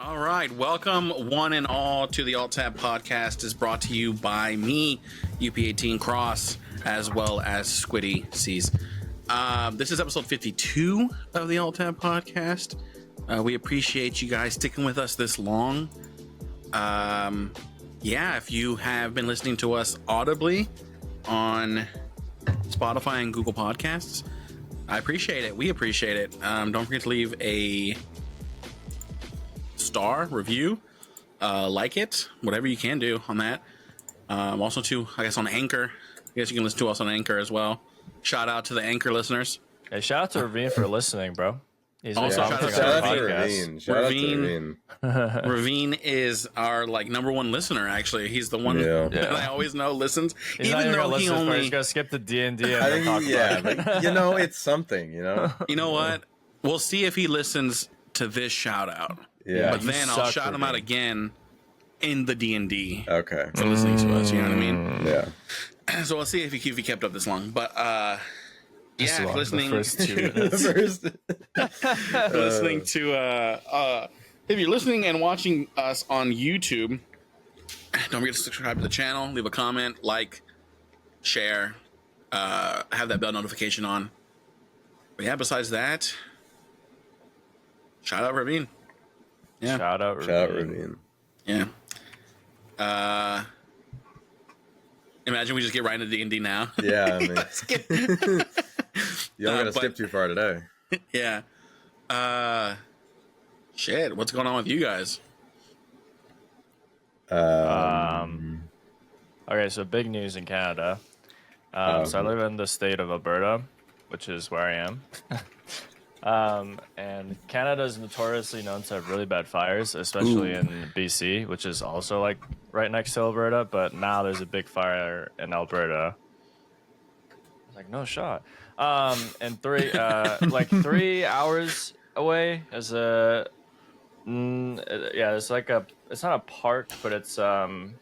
All right, welcome one and all to the Alt Tab podcast. Is brought to you by me, UP18 Cross, as well as Squiddy Seas. This is episode 52 of the Alt Tab podcast. We appreciate you guys sticking with us this long. If you have been listening to us audibly on Spotify and Google Podcasts, I appreciate it. We appreciate it. Don't forget to leave a star review, like it, whatever you can do on that. Also too, I guess on Anchor, I guess you can listen to us on Anchor as well. Shout out to the Anchor listeners. Hey, shout out to Ravine for listening, bro. He's also shout out to Ravine. Ravine is our number one listener. Actually, he's the one that I always know listens. He's even though he only he's gonna skip the D&D. It's something. You know what? We'll see if he listens to this shout out. Yeah, but then I'll shout him out again in the D&D. Okay, for listening to us. You know what I mean? Yeah. So we'll see if he kept up this long. But listening. The first 2 minutes. Listening to if you're listening and watching us on YouTube, don't forget to subscribe to the channel, leave a comment, like, share, have that bell notification on. But yeah, besides that, shout out Ravine. Yeah. Shout out Ravine. Yeah. Imagine we just get right into D&D now. Yeah, I mean, you don't gotta skip too far today. Yeah. Shit, what's going on with you guys? Okay, so big news in Canada. So I live in the state of Alberta, which is where I am. And Canada is notoriously known to have really bad fires, especially in BC, which is also right next to Alberta. But now there's a big fire in Alberta. No shot. And 3 hours away is it's it's not a park, but it's okay,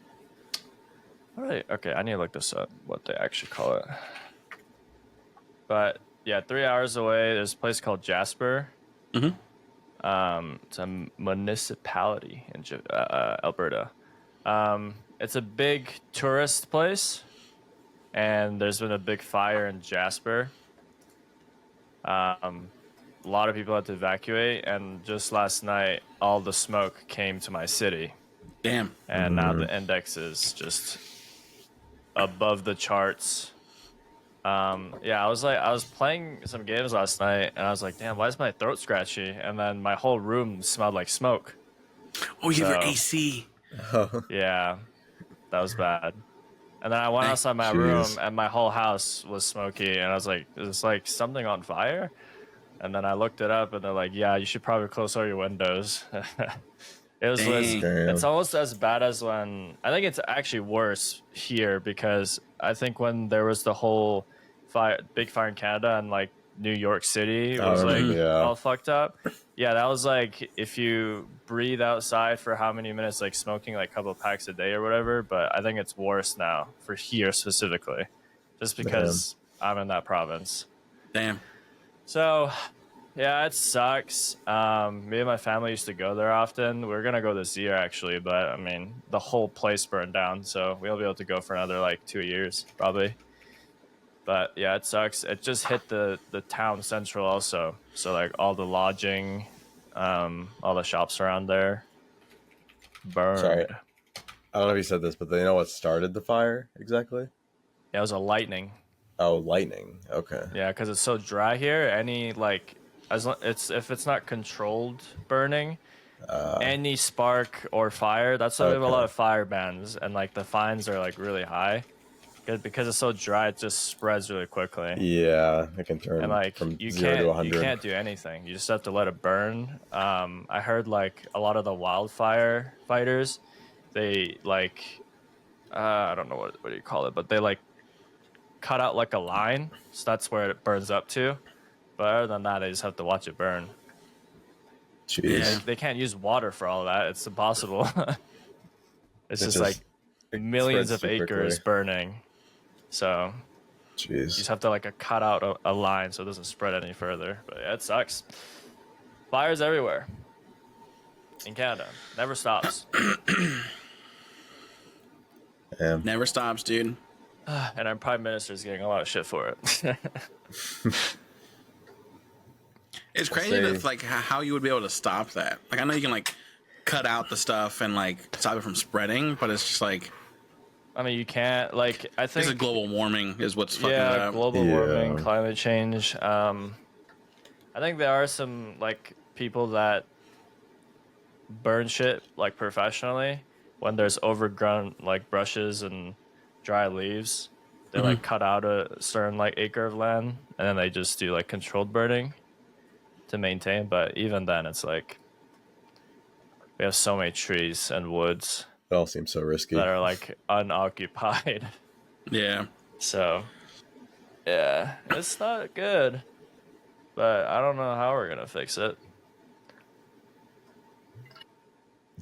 I need to look this up, what they actually call it. But yeah, 3 hours away, there's a place called Jasper. Mm-hmm. It's a municipality in Alberta. It's a big tourist place, and there's been a big fire in Jasper. A lot of people had to evacuate, and just last night, all the smoke came to my city. Damn. And now the index is just above the charts. I was playing some games last night, and I was like, damn, why is my throat scratchy? And then my whole room smelled like smoke. Oh, you have your AC. Yeah, that was bad. And then I went outside my room, and my whole house was smoky, and I was like, is something on fire? And then I looked it up, and they're like, yeah, you should probably close all your windows. It's almost as bad as when, I think it's actually worse here, because I think when there was the whole big fire in Canada and New York City was all fucked up. Yeah, that was if you breathe outside for how many minutes, smoking a couple of packs a day or whatever. But I think it's worse now for here specifically, just because I'm in that province. Damn. So, yeah, it sucks. Me and my family used to go there often. We're going to go this year, actually. But, I mean, the whole place burned down. So, we won't be able to go for another, 2 years, probably. But, yeah, it sucks. It just hit the town central also. So, all the lodging, all the shops around there burned. Sorry. I don't know if you said this, but do you know what started the fire exactly? Yeah, it was a lightning. Oh, lightning. Okay. Yeah, because it's so dry here. Any, if it's not controlled burning, any spark or fire, that's why we have a lot of fire bans, and the fines are really high, because it's so dry, it just spreads really quickly. Yeah, it can turn from 0 to 100. You can't do anything. You just have to let it burn. I heard a lot of the wildfire fighters, they I don't know what do you call it, but they cut out a line, so that's where it burns up to. But other than that, they just have to watch it burn. Jeez. They can't use water for all of that. It's impossible. it's just millions of acres burning. So Jeez. You just have to cut out a line so it doesn't spread any further. But yeah, it sucks. Fires everywhere. in Canada. Never stops. Never stops, dude. And our prime minister is getting a lot of shit for it. It's crazy that, like, how you would be able to stop that. Like, I know you can, like, cut out the stuff and, like, stop it from spreading, but it's just like, I mean, you can't, like, I think... This is global warming is what's fucking it up. Global warming, climate change. I think there are some, like, people that burn shit, like, professionally when there's overgrown, like, brushes and dry leaves. They, like, cut out a certain, like, acre of land, and then they just do, like, controlled burning to maintain. But even then, it's like, we have so many trees and woods. It all seems so risky. That are, like, unoccupied. Yeah. So, yeah, it's not good. But I don't know how we're going to fix it.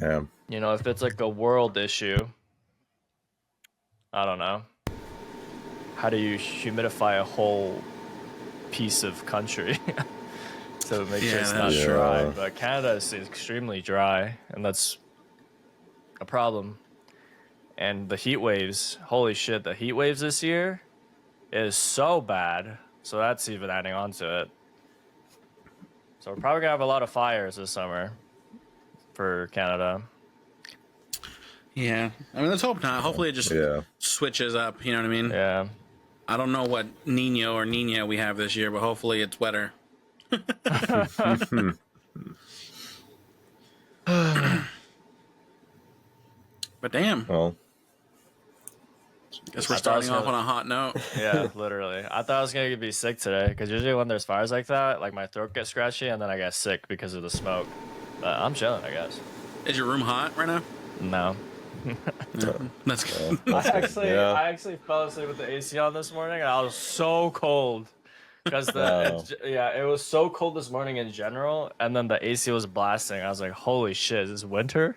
Yeah. You know, if it's, like, a world issue, I don't know. How do you humidify a whole piece of country to make sure it's not dry? But Canada is extremely dry, and that's a problem. And the heat waves, holy shit, the heat waves this year is so bad. So that's even adding on to it. So we're probably gonna have a lot of fires this summer for Canada. Yeah. I mean, let's hope not. Hopefully it just switches up, you know what I mean? Yeah. I don't know what Nino or Nina we have this year, but hopefully it's wetter. But damn. Well, guess we're starting off on a hot note. Yeah, literally. I thought I was going to be sick today because usually when there's fires like that, like my throat gets scratchy and then I get sick because of the smoke. But I'm chilling, I guess. Is your room hot right now? No. That's good. I actually fell asleep with the AC on this morning and I was so cold. Because it was so cold this morning in general, and then the AC was blasting. I was like, "Holy shit, is this winter?"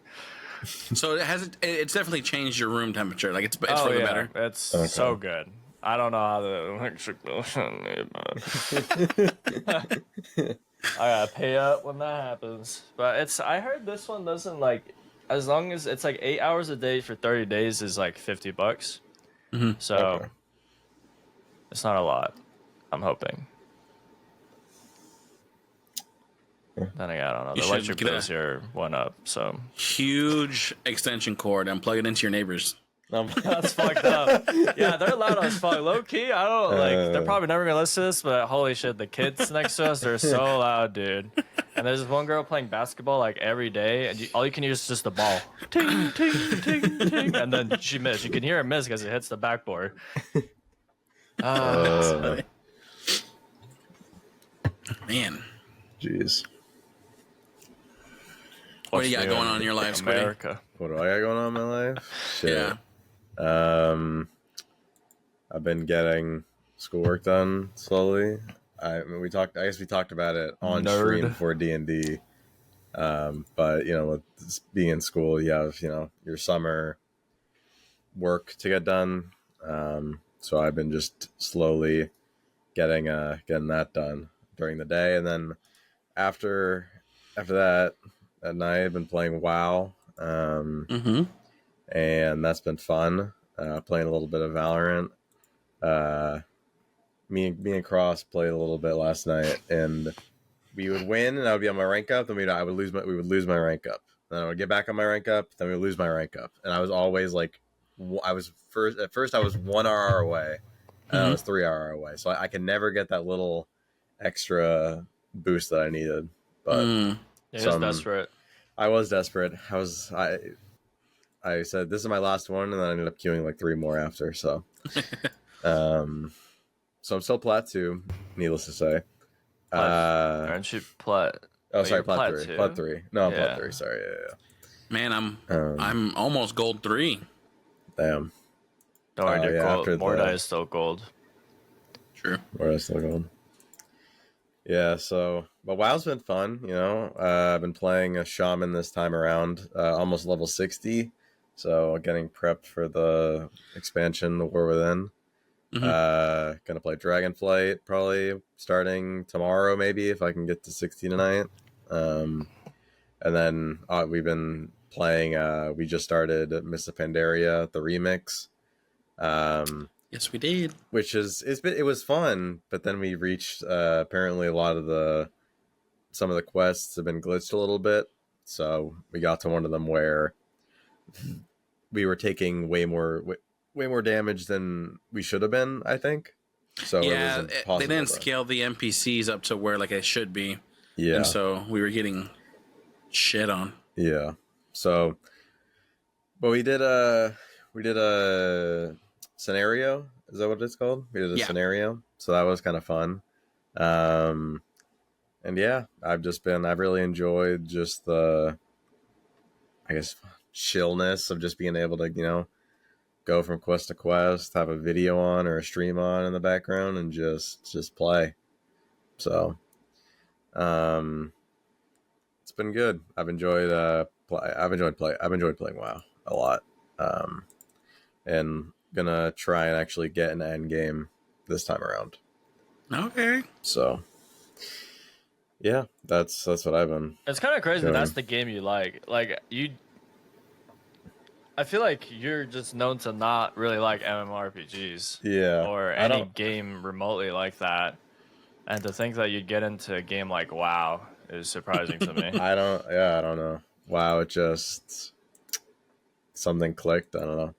So it's definitely changed your room temperature. Like it's for the better. It's so good. I don't know how the electric bill I gotta pay up when that happens. But I heard this one doesn't like, as long as it's like 8 hours a day for 30 days is like $50. Mm-hmm. So it's not a lot. I'm hoping. Then again, I don't know. The electric bills here went up, so huge extension cord and plug it into your neighbors. That's fucked up. Yeah, they're loud as fuck. Low key, I don't like. They're probably never gonna listen to this, but holy shit, the kids next to us, they're so loud, dude. And there's this one girl playing basketball like every day, and all you can hear is just the ball, ting ting ting ting, and then she missed. You can hear her miss because it hits the backboard. Man, jeez. What do you got going on in your life, America? What do I got going on in my life? Shit. Yeah. I've been getting schoolwork done slowly. I mean, I guess we talked about it on stream for D&D. But you know, with being in school, you have your summer work to get done. So I've been just slowly getting that done during the day, and then after that at night I've been playing WoW, and that's been fun. Playing a little bit of Valorant. Me and Cross played a little bit last night, and we would win, and I would be on my rank up, then we would lose my rank up. Then I would get back on my rank up, then we would lose my rank up, and I was always like, at first I was 1 hour away, and I was 3 hour away, so I could never get that little extra boost that I needed. But He was desperate. I was desperate. I said this is my last one, and then I ended up queuing like 3 more after. So, so I'm still plat 2. Needless to say. Aren't you plat? Oh, sorry, plat 3. Plat 3. No, I'm plat 3. Sorry. Yeah. Man, I'm almost gold 3. Damn. Don't worry, gold. Mordai is still gold. True. Mordai is still gold. Yeah, but WoW's been fun, I've been playing a shaman this time around, almost level 60, so getting prepped for the expansion, the War Within. Gonna play Dragonflight probably starting tomorrow, maybe, if I can get to 60 tonight. And then we've been playing. We just started Mists of Pandaria, the remix. Yes, we did. Which it was fun, but then we reached apparently a lot of some of the quests have been glitched a little bit. So we got to one of them where we were taking way more damage than we should have been, I think. So yeah, they didn't scale the NPCs up to where like it should be. Yeah, and so we were getting shit on. Yeah. So, but we did a scenario. Is that what it's called? We did a scenario. So that was kind of fun. And yeah, I've really enjoyed just the, I guess, chillness of just being able to, go from quest to quest, have a video on or a stream on in the background and just play. So, it's been good. I've enjoyed playing WoW a lot. And gonna try and actually get an end game this time around. Okay. So yeah, that's what I've been. It's kind of crazy that that's the game you like. Like I feel like you're just known to not really like MMORPGs. Yeah. Or any game remotely like that. And to think that you'd get into a game like WoW is surprising to me. I don't know. WoW, it just something clicked. I don't know.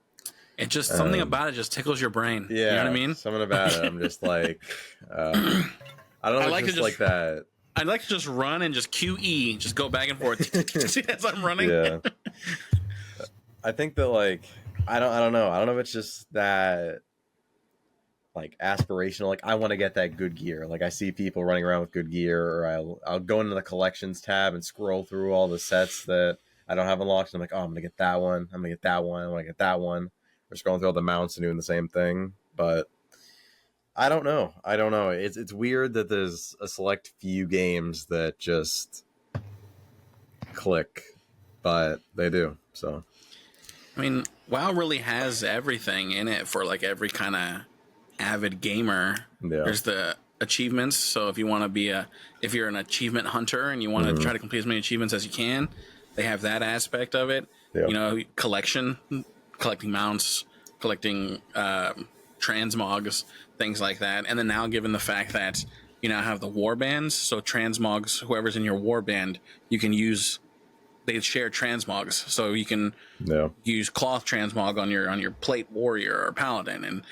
It just something about it just tickles your brain. Yeah, you know what I mean? Something about it. I'm just like, I don't know. I like just like that. I'd like to just run and just QE, just go back and forth as I'm running. Yeah. I think that like I don't know. I don't know if it's just that like aspirational. Like I want to get that good gear. Like I see people running around with good gear, or I'll go into the collections tab and scroll through all the sets that I don't have unlocked. And I'm like, oh, I'm gonna get that one. I'm gonna get that one. I'm gonna get that one. We're just going through all the mounts and doing the same thing. But I don't know. It's weird that there's a select few games that just click, but they do. So, I mean, WoW really has everything in it for like every kind of avid gamer. Yeah. There's the achievements. So if you want to be if you're an achievement hunter and you want to try to complete as many achievements as you can, they have that aspect of it. Yep. Collecting mounts, collecting transmogs, things like that. And then now, given the fact that you now have the war bands, so transmogs, whoever's in your war band, you can use. They share transmogs, so you can use cloth transmog on your plate warrior or paladin, and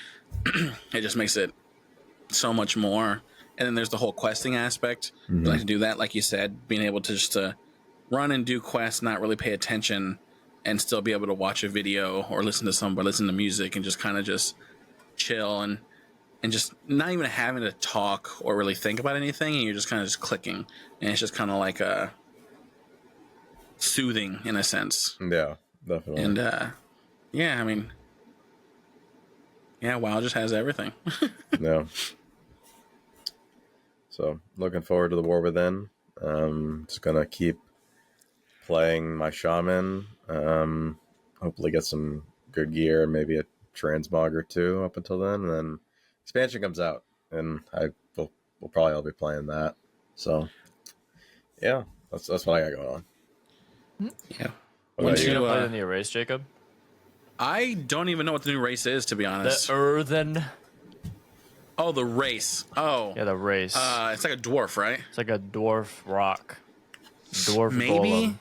it just makes it so much more. And then there's the whole questing aspect. You like to do that, like you said, being able to just run and do quests, not really pay attention, and still be able to watch a video or listen to music and just kind of just chill and just not even having to talk or really think about anything, and you're just kind of just clicking, and it's just kind of like soothing in a sense. Yeah, definitely. And I mean, WoW just has everything. Yeah. So looking forward to the War Within. Just gonna keep playing my shaman. Hopefully get some good gear, maybe a transmog or two up until then, and then expansion comes out, and we'll probably all be playing that. So yeah, that's what I got going on. Yeah. When are you gonna play the new race, Jacob? I don't even know what the new race is, to be honest. The Earthen. Oh, the race. Oh. Yeah, the race. It's like a dwarf, right? It's like a dwarf rock. Dwarf Maybe. golem.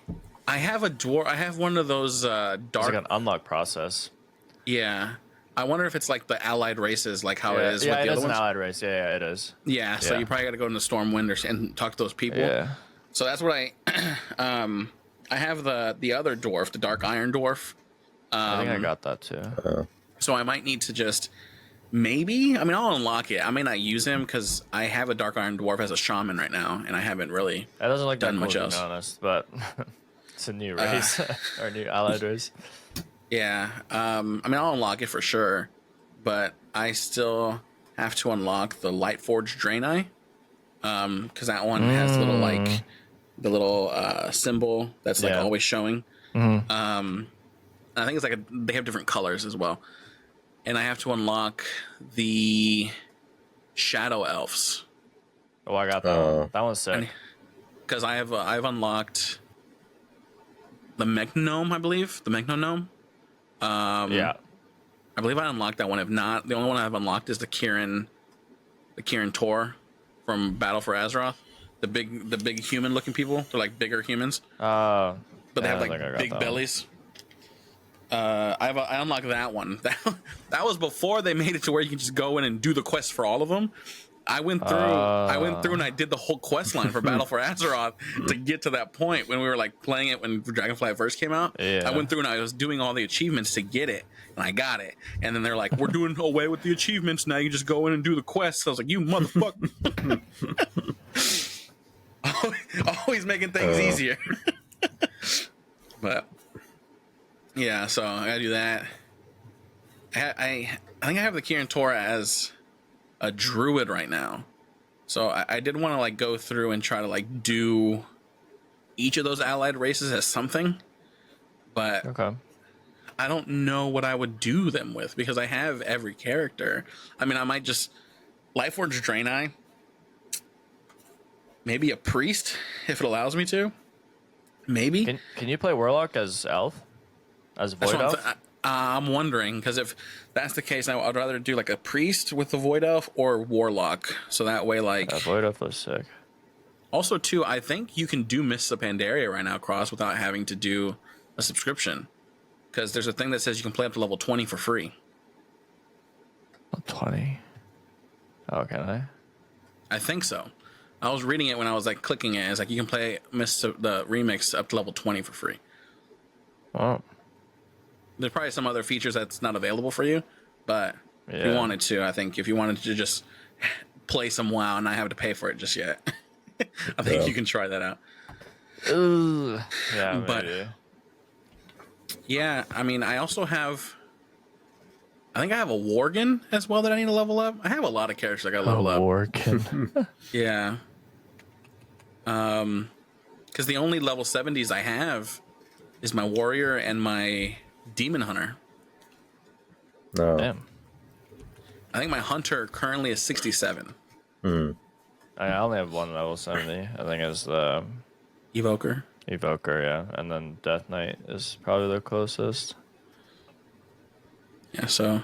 I have a dwarf. I have one of those dark. It's like an unlock process. Yeah. I wonder if it's like the allied races, like how it is with the other ones. Yeah, it is an allied race. Yeah, it is. Yeah, so you probably got to go into Stormwind and talk to those people. Yeah. So that's what I have the other dwarf, the Dark Iron Dwarf. I think I got that too. So I might need to just I'll unlock it. I may not use him because I have a Dark Iron Dwarf as a shaman right now, and I haven't really that doesn't look done that much cool, else. To be honest, but it's a new race or a new allied race. Yeah, I'll unlock it for sure, but I still have to unlock the Lightforged Draenei, because that one has the little symbol that's like always showing. I think it's like they have different colors as well, and I have to unlock the Shadow Elves. Oh, I got that one. That one's sick. Because I've unlocked Mech Gnome, I believe. The Mech Gnome. Yeah. I believe I unlocked that one. If not, the only one I've unlocked is the Kieran Tor from Battle for Azeroth. The big human looking people. They're like bigger humans. But they have like big bellies. I unlocked that one. That was before they made it to where you can just go in and do the quest for all of them. I went through and I did the whole quest line for Battle for Azeroth to get to that point when we were like playing it when Dragonflight first came out. Yeah. I went through and I was doing all the achievements to get it, and I got it. And then they're like, "We're doing away with the achievements now. You just go in and do the quest." So I was like, "You motherfucker!" Always making things easier. But yeah, so I gotta do that. I think I have the Kieran Tor as a druid right now, so I did want to like go through and try to like do each of those allied races as something, but okay. I don't know what I would do them with because I have every character. I mean, I might just Lifeforge Draenei, maybe a priest if it allows me to. Maybe can you play Warlock as elf, as Void Elf? I'm wondering, because if that's the case, I'd rather do like a priest with the Void Elf or Warlock. So that way, like... Void Elf was sick. Also, too, I think you can do Mists of Pandaria right now, Cross, without having to do a subscription. Because there's a thing that says you can play up to level 20 for free. 20? Oh, can I? I think so. I was reading it when I was like clicking it. It's like you can play the remix up to level 20 for free. Oh. There's probably some other features that's not available for you, but if you wanted to, I think if you wanted to just play some WoW and not have to pay for it just yet, I think you can try that out. Ooh. Yeah, but maybe. Yeah, I mean, I also have. I think I have a Worgen as well that I need to level up. I have a lot of characters I got to level up. Worgen. Yeah. Because the only level 70s I have is my warrior and my demon hunter. No. Damn. I think my hunter currently is 67. I only have one level 70. I think it's the Evoker. Yeah. And then Death Knight is probably the closest. Yeah, so...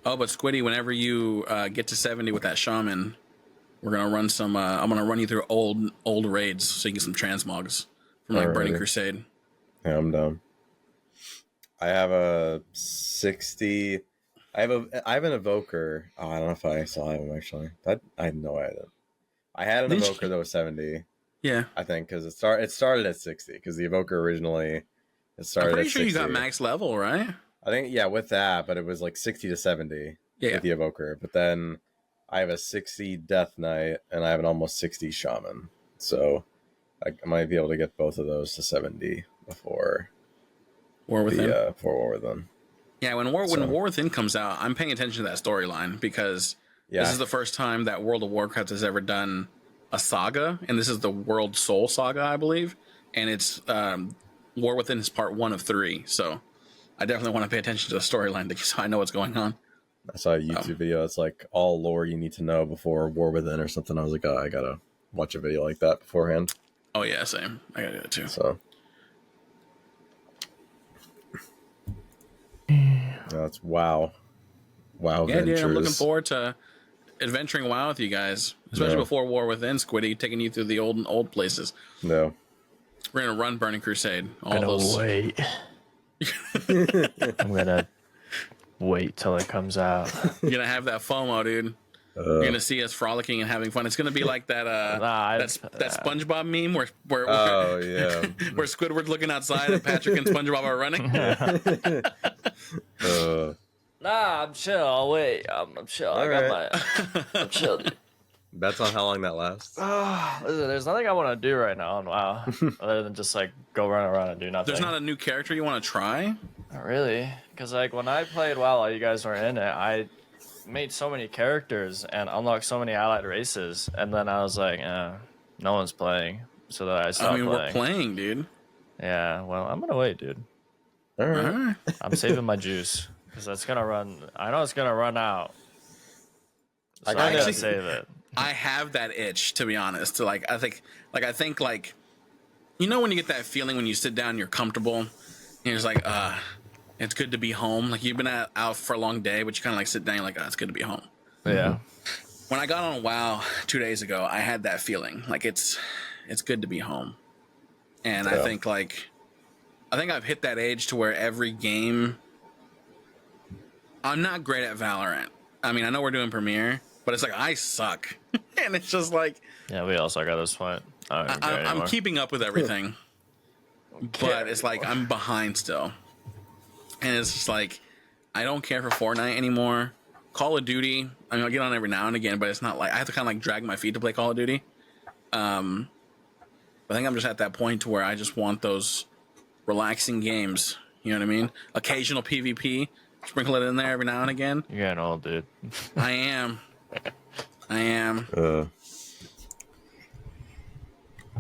Oh, but Squiddy, whenever you get to 70 with that shaman, we're going to run some... I'm going to run you through old raids so you get some transmogs from like Burning Crusade. Yeah, I'm down. I have a 60... I have an evoker. Oh, I don't know if I still have him, actually. I had no idea. I had an evoker that was 70. Yeah. I think, because it started at 60, because the evoker originally... It started I'm pretty at sure 60. you got max level, right? I think, yeah, with that, but it was like 60 to 70 with the evoker. But then I have a 60 Death Knight, and I have an almost 60 Shaman. So I might be able to get both of those to 70 before War Within. Before War Within. Yeah, when War Within comes out, I'm paying attention to that storyline because this is the first time that World of Warcraft has ever done a saga, and this is the World Soul Saga, I believe, and it's War Within is part 1 of 3. So I definitely want to pay attention to the storyline so I know what's going on. I saw a YouTube video. It's like all lore you need to know before War Within or something. I was like, oh, I gotta watch a video like that beforehand. Oh yeah, same. I gotta do it too. So that's WoW. WoW. Yeah, Ventures. dude, I'm looking forward to adventuring WoW with you guys, especially before War Within. Squiddy, taking you through the old places. No, we're gonna run Burning Crusade. Wait. I'm gonna wait till it comes out. You're gonna have that FOMO, dude. You're gonna see us frolicking and having fun. It's gonna be like that that SpongeBob meme where where Squidward's looking outside and Patrick and SpongeBob are running. Nah, I'm chill. I'll wait. I'm chill. I'm chill, dude. Bets on how long that lasts. Listen, there's nothing I want to do right now on WoW other than just like go run around and do nothing. There's not a new character you want to try? Not really, because like when I played WoW, while you guys were in it, I made so many characters and unlocked so many allied races, and then I was like, no one's playing, so that I stopped playing. We're playing, dude. Yeah, well, I'm gonna wait, dude. All right. I'm saving my juice because that's gonna run. I know it's gonna run out. So I gotta save it. I have that itch, to be honest. To I think You know when you get that feeling when you sit down, you're comfortable, and you're just like, it's good to be home. Like you've been out for a long day, but you kind of like sit down, you're like, it's good to be home. Yeah. When I got on WoW 2 days ago, I had that feeling. Like it's good to be home. And I think I've hit that age to where every game, I'm not great at Valorant. I mean, I know we're doing Premiere, but it's like I suck. And it's just like, yeah, we all suck at this point. I'm keeping up with everything, but it's like I'm behind still. And it's just like, I don't care for Fortnite anymore. Call of Duty, I mean, I'll get on every now and again, but it's not like I have to kind of like drag my feet to play Call of Duty. I think I'm just at that point to where I just want those relaxing games. You know what I mean? Occasional PvP, sprinkle it in there every now and again. You're getting old, dude. I am.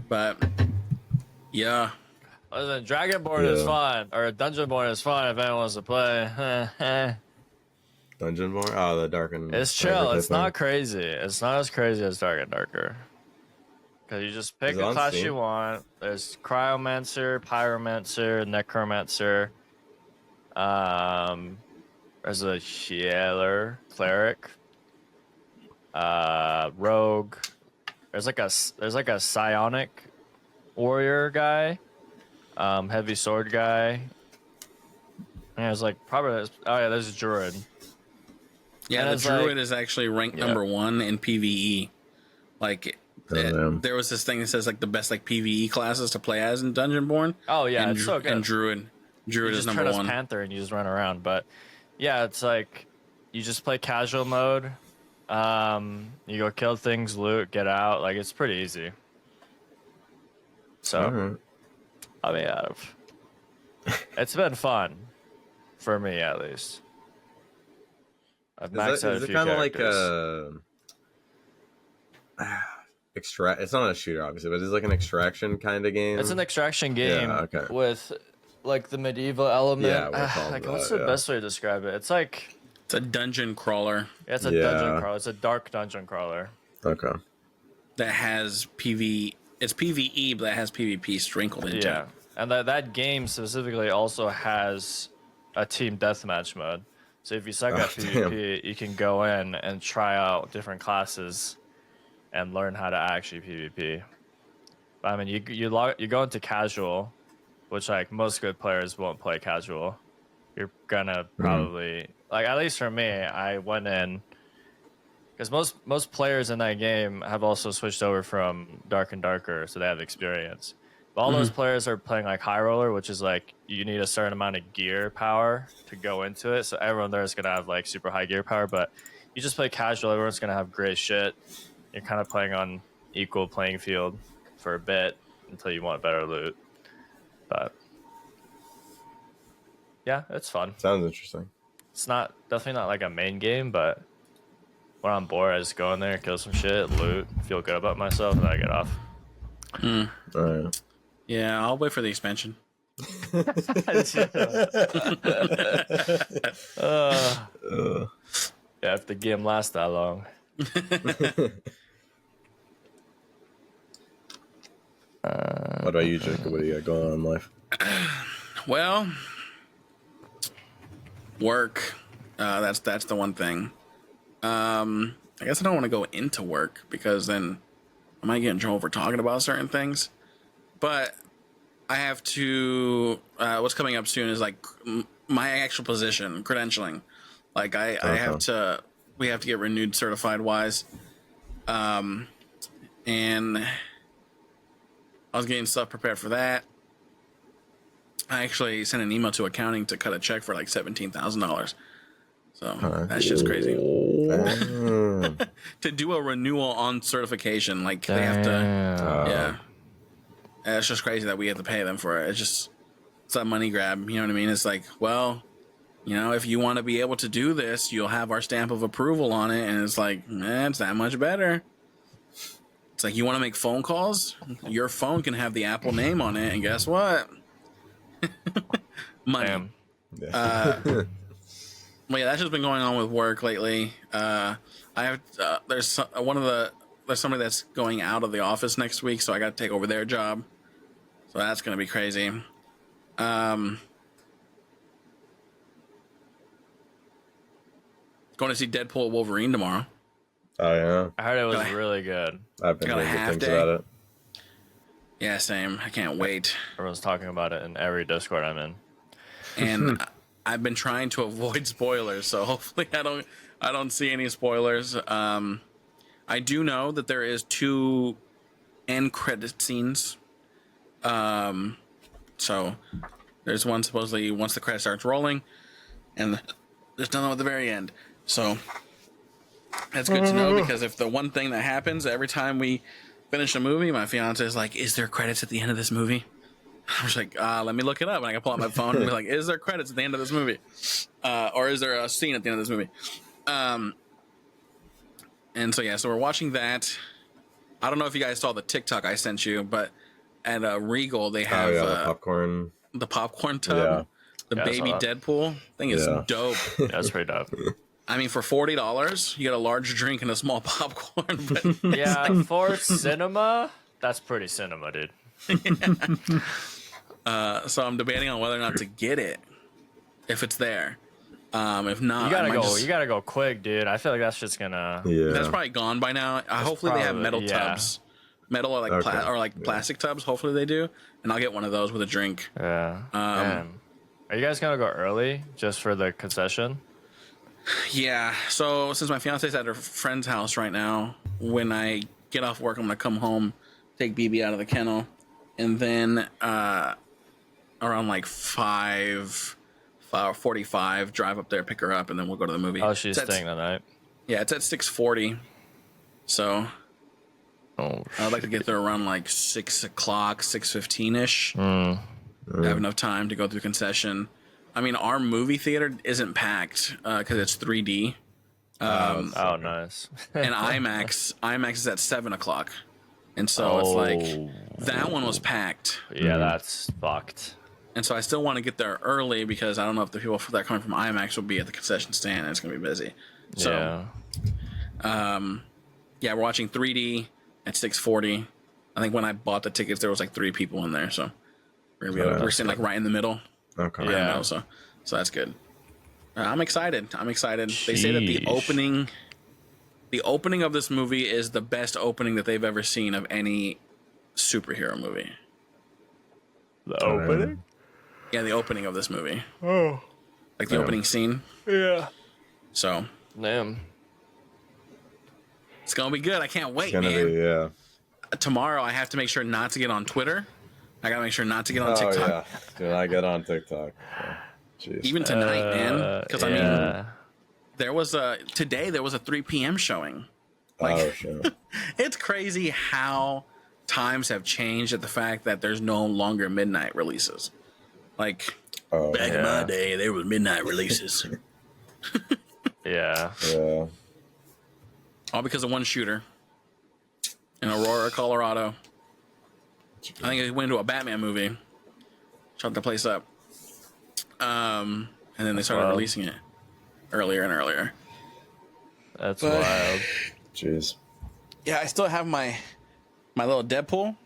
But yeah. Listen, Dragonborn is fun, or Dungeonborn is fun if anyone wants to play. Dungeonborn? Oh, the Dark and it's chill. It's not crazy. It's not as crazy as Dark and Darker. Because you just pick a class you want. There's Cryomancer, Pyromancer, Necromancer. There's a Healer, Cleric, Rogue. There's like a Psionic Warrior guy, Heavy Sword guy. And there's like there's a Druid. Yeah, the Druid is actually ranked number 1 in PvE. Like, there was this thing that says like the best like PvE classes to play as in Dungeonborn. Oh yeah, and it's so good. And Druid is number 1. Panther and you just run around, but yeah, it's like you just play casual mode. You go kill things, loot, get out. Like it's pretty easy. So, I mean, it's been fun for me at least. I've maxed out a few characters. It's not a shooter, obviously, but it's like an extraction kind of game. It's an extraction game with like the medieval element. Yeah, what's the best way to describe it? It's like it's a dungeon crawler. Yeah, it's a dungeon crawler. It's a dark dungeon crawler. Okay. That has PvE. It's PvE, but that has PvP sprinkled into it. Yeah, and that game specifically also has a team deathmatch mode. So if you suck at PvP, you can go in and try out different classes and learn how to actually PvP. But, I mean, you go into casual, which like most good players won't play casual. You're gonna probably like, at least for me, I went in because most players in that game have also switched over from Dark and Darker, so they have experience. But all those players are playing like High Roller, which is like you need a certain amount of gear power to go into it. So everyone there is gonna have like super high gear power, but you just play casual, everyone's gonna have great shit. You're kind of playing on equal playing field for a bit until you want better loot. But yeah, it's fun. Sounds interesting. It's definitely not like a main game, but when I'm bored, I just go in there, kill some shit, loot, feel good about myself, and then I get off. All right. Yeah, I'll wait for the expansion. Yeah, if the game lasts that long. What about you, Jacob? What do you got going on in life? Well, work. That's the one thing. I guess I don't want to go into work because then I might get in trouble for talking about certain things. But I have to. What's coming up soon is like my actual position, credentialing. Like I have to. We have to get renewed certified wise. And I was getting stuff prepared for that. I actually sent an email to accounting to cut a check for like $17,000. So that's just crazy. To do a renewal on certification, like they have to. Yeah. And it's just crazy that we have to pay them for it. It's a money grab. You know what I mean? It's like, well, you know, if you want to be able to do this, you'll have our stamp of approval on it. And it's like, it's that much better. It's like, you want to make phone calls? Your phone can have the Apple name on it. And guess what? Money. Damn. Well, yeah, that's just been going on with work lately. I have there's somebody that's going out of the office next week, so I got to take over their job. So that's going to be crazy. Going to see Deadpool Wolverine tomorrow. Oh, yeah. I heard it was really good. I've been hearing good things about it. Yeah, same. I can't wait. Everyone's talking about it in every Discord I'm in. And I've been trying to avoid spoilers, so hopefully I don't see any spoilers. I do know that there is 2 end credit scenes. So there's one supposedly once the credit starts rolling, and there's another one at the very end. So that's good to know, because if the one thing that happens every time we finish a movie, my fiance is like, "Is there credits at the end of this movie?" I was like, "Let me look it up." And I can pull out my phone and be like, "Is there credits at the end of this movie, or is there a scene at the end of this movie?" And so yeah, so we're watching that. I don't know if you guys saw the TikTok I sent you, but at Regal they have the popcorn tub, the baby Deadpool thing is dope. Yeah, that's pretty dope. I mean, for $40, you get a large drink and a small popcorn. But yeah, like, for cinema, that's pretty cinema, dude. So I'm debating on whether or not to get it if it's there. If not, you gotta go quick, dude. I feel like that's just gonna. Yeah. That's probably gone by now. Hopefully they have metal tubs, metal or like plastic tubs. Hopefully they do, and I'll get one of those with a drink. Yeah. Are you guys gonna go early just for the concession? Yeah. So since my fiance's at her friend's house right now, when I get off work, I'm gonna come home, take BB out of the kennel, and then around like 5:45, drive up there, pick her up, and then we'll go to the movie. Oh, she's staying the night. Yeah, it's at 6:40. So I'd like to get there around like 6 o'clock, 6:15ish. Have enough time to go through concession. I mean, our movie theater isn't packed because it's 3D. Nice. And IMAX is at 7 o'clock, and so it's like that one was packed. Yeah, that's fucked. And so I still want to get there early because I don't know if the people that are coming from IMAX will be at the concession stand, and it's gonna be busy. So, we're watching 3D at 6:40. I think when I bought the tickets, there was like 3 people in there, so we're sitting like right in the middle. Okay. Yeah. So that's good. I'm excited. They say that the opening of this movie is the best opening that they've ever seen of any superhero movie. The opening? Yeah, the opening of this movie. Oh. Like the opening scene. Yeah. So. Damn. It's gonna be good. I can't wait, man. Tomorrow I have to make sure not to get on Twitter. I gotta make sure not to get on TikTok. Yeah. Do not get on TikTok. Jeez. Even tonight, man. Because I mean, today there was a 3 p.m. showing. Like, shit. It's crazy how times have changed at the fact that there's no longer midnight releases. Like back in my day, there was midnight releases. Yeah. All because of one shooter in Aurora, Colorado. I think he went into a Batman movie, shut the place up, and then they started releasing it earlier and earlier. That's wild. Jeez. Yeah, I still have my little Deadpool.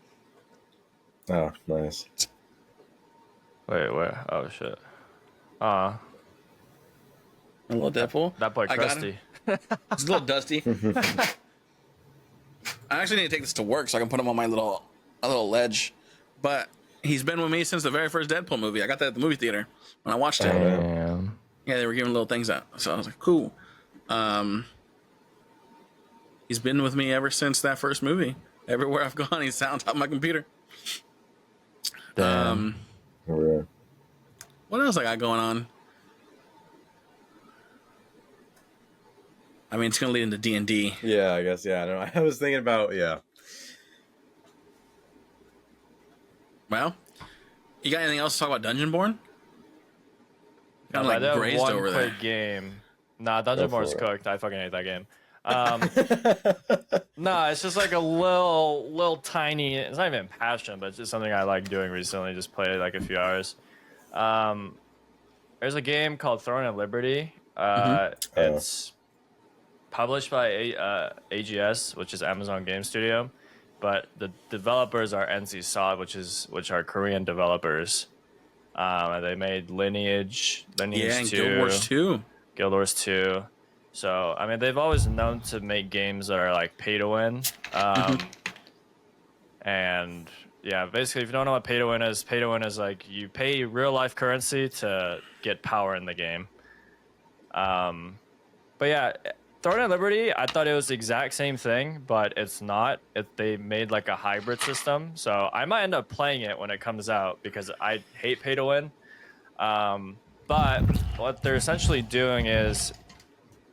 Oh, nice. Wait, where? Oh shit. My little Deadpool. That boy crusty. It's a little dusty. I actually need to take this to work so I can put him on my little ledge. But he's been with me since the very first Deadpool movie. I got that at the movie theater when I watched it. Damn. Yeah, they were giving little things out. So I was like, cool. He's been with me ever since that first movie. Everywhere I've gone, he's on top of my computer. Damn. What else I got going on? I mean, it's going to lead into D&D. Yeah, I guess. Yeah, no, I was thinking about, Well, you got anything else to talk about Dungeonborn? Kind of like grazed over there. Game. Nah, Dungeonborn's cooked. I fucking hate that game. Nah, it's just like a little tiny. It's not even passion, but it's just something I like doing recently. Just play like a few hours. There's a game called Throne of Liberty. It's published by AGS, which is Amazon Game Studio, but the developers are NCSoft, which are Korean developers. And they made Lineage and 2, Guild Wars 2. Guild Wars 2. So, I mean, they've always known to make games that are like pay to win. And yeah, basically, if you don't know what pay to win is like you pay real life currency to get power in the game. But yeah, Throne and Liberty, I thought it was the exact same thing, but it's not. They made like a hybrid system, so I might end up playing it when it comes out because I hate pay to win. But what they're essentially doing is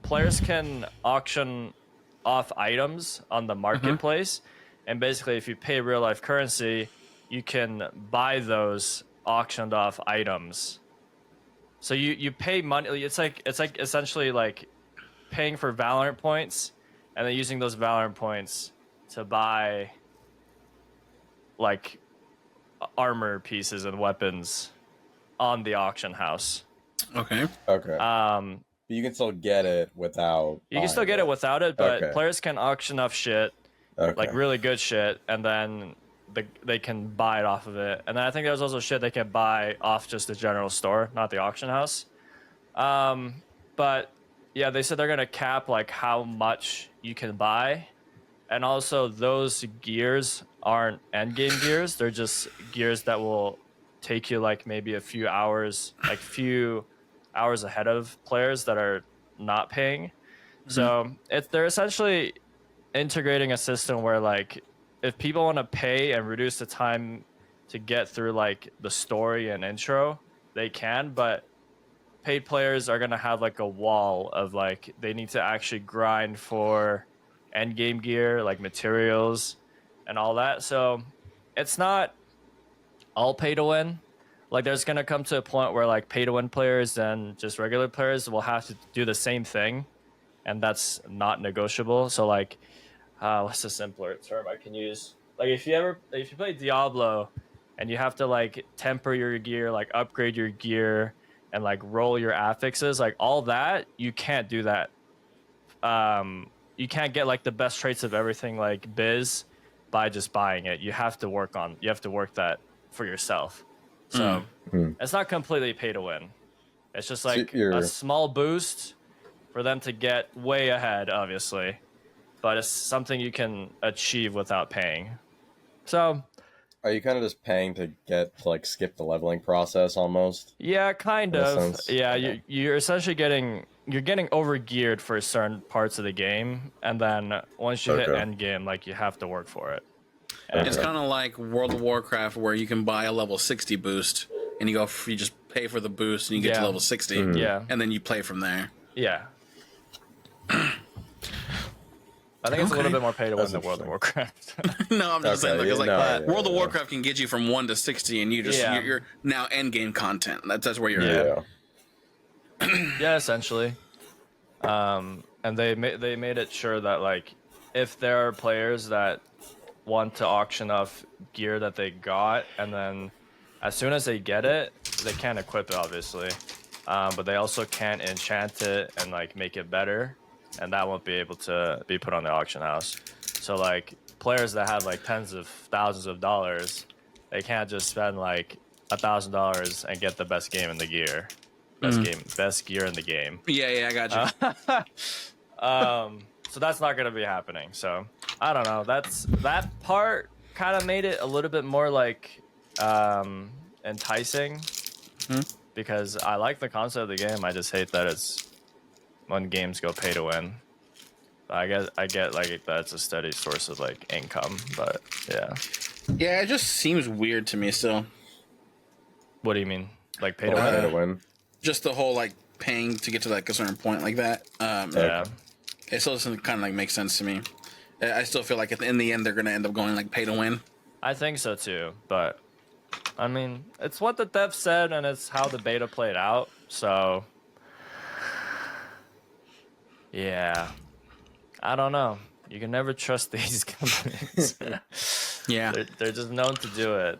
players can auction off items on the marketplace, and basically, if you pay real life currency, you can buy those auctioned off items. So you pay money. It's like essentially like paying for Valorant points and then using those Valorant points to buy like armor pieces and weapons on the auction house. Okay. But you can still get it without. You can still get it without it, but players can auction off shit, like really good shit, and then they can buy it off of it. And then I think there's also shit they can buy off just the general store, not the auction house. But yeah, they said they're gonna cap like how much you can buy, and also those gears aren't end game gears. They're just gears that will take you like maybe a few hours ahead of players that are not paying. So they're essentially integrating a system where like if people want to pay and reduce the time to get through like the story and intro, they can, but paid players are going to have like a wall of like they need to actually grind for end game gear, like materials and all that. So it's not all pay to win. Like there's going to come to a point where like pay to win players and just regular players will have to do the same thing, and that's not negotiable. So like what's a simpler term I can use? Like if you play Diablo and you have to like temper your gear, like upgrade your gear and like roll your affixes, like all that, you can't do that. You can't get like the best traits of everything like Biz by just buying it. You have to work that for yourself. So it's not completely pay to win. It's just like a small boost for them to get way ahead, obviously. But it's something you can achieve without paying. So are you kind of just paying to skip the leveling process almost? Yeah, kind of. Yeah, okay. You're essentially getting over geared for certain parts of the game, and then once you hit end game, like you have to work for it. It's kind of like World of Warcraft, where you can buy a level 60 boost, and you just pay for the boost, and you get to level 60, and then you play from there. Yeah. I think it's a little bit more pay to win than World of Warcraft. No, I'm just saying, like, World of Warcraft can get you from 1 to 60, and you're now end game content. That's where you're at. Yeah, essentially. And they made it sure that like if there are players that want to auction off gear that they got, and then as soon as they get it, they can't equip it, obviously. But they also can't enchant it and like make it better. And that won't be able to be put on the auction house. So like players that have like tens of thousands of dollars, they can't just spend like $1,000 and get the best game in the gear. Best gear in the game. Yeah, I got you. So that's not gonna be happening. So I don't know. That part kind of made it a little bit more like enticing because I like the concept of the game. I just hate that it's when games go pay to win. I get like that's a steady source of like income, but yeah, it just seems weird to me still. What do you mean, like pay to win? Just the whole like paying to get to like a certain point like that. It still doesn't kind of like make sense to me. I still feel like in the end they're gonna end up going like pay to win. I think so too, but I mean it's what the devs said and it's how the beta played out, so. Yeah, I don't know. You can never trust these companies. They're just known to do it.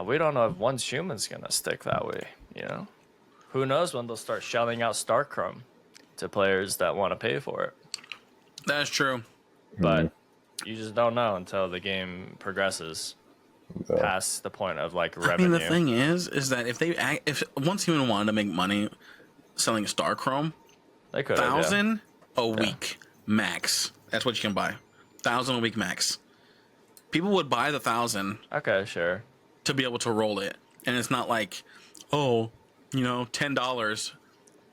We don't know if one's human's gonna stick that way. You know, who knows when they'll start shelling out StarChrome to players that want to pay for it. That's true. But you just don't know until the game progresses past the point of like revenue. I mean, the thing is that if once human wanted to make money selling Star Chrome, they could 1,000 a week max. That's what you can buy. 1,000 a week max. People would buy the 1,000. Okay, sure. To be able to roll it, and it's not like, oh, $10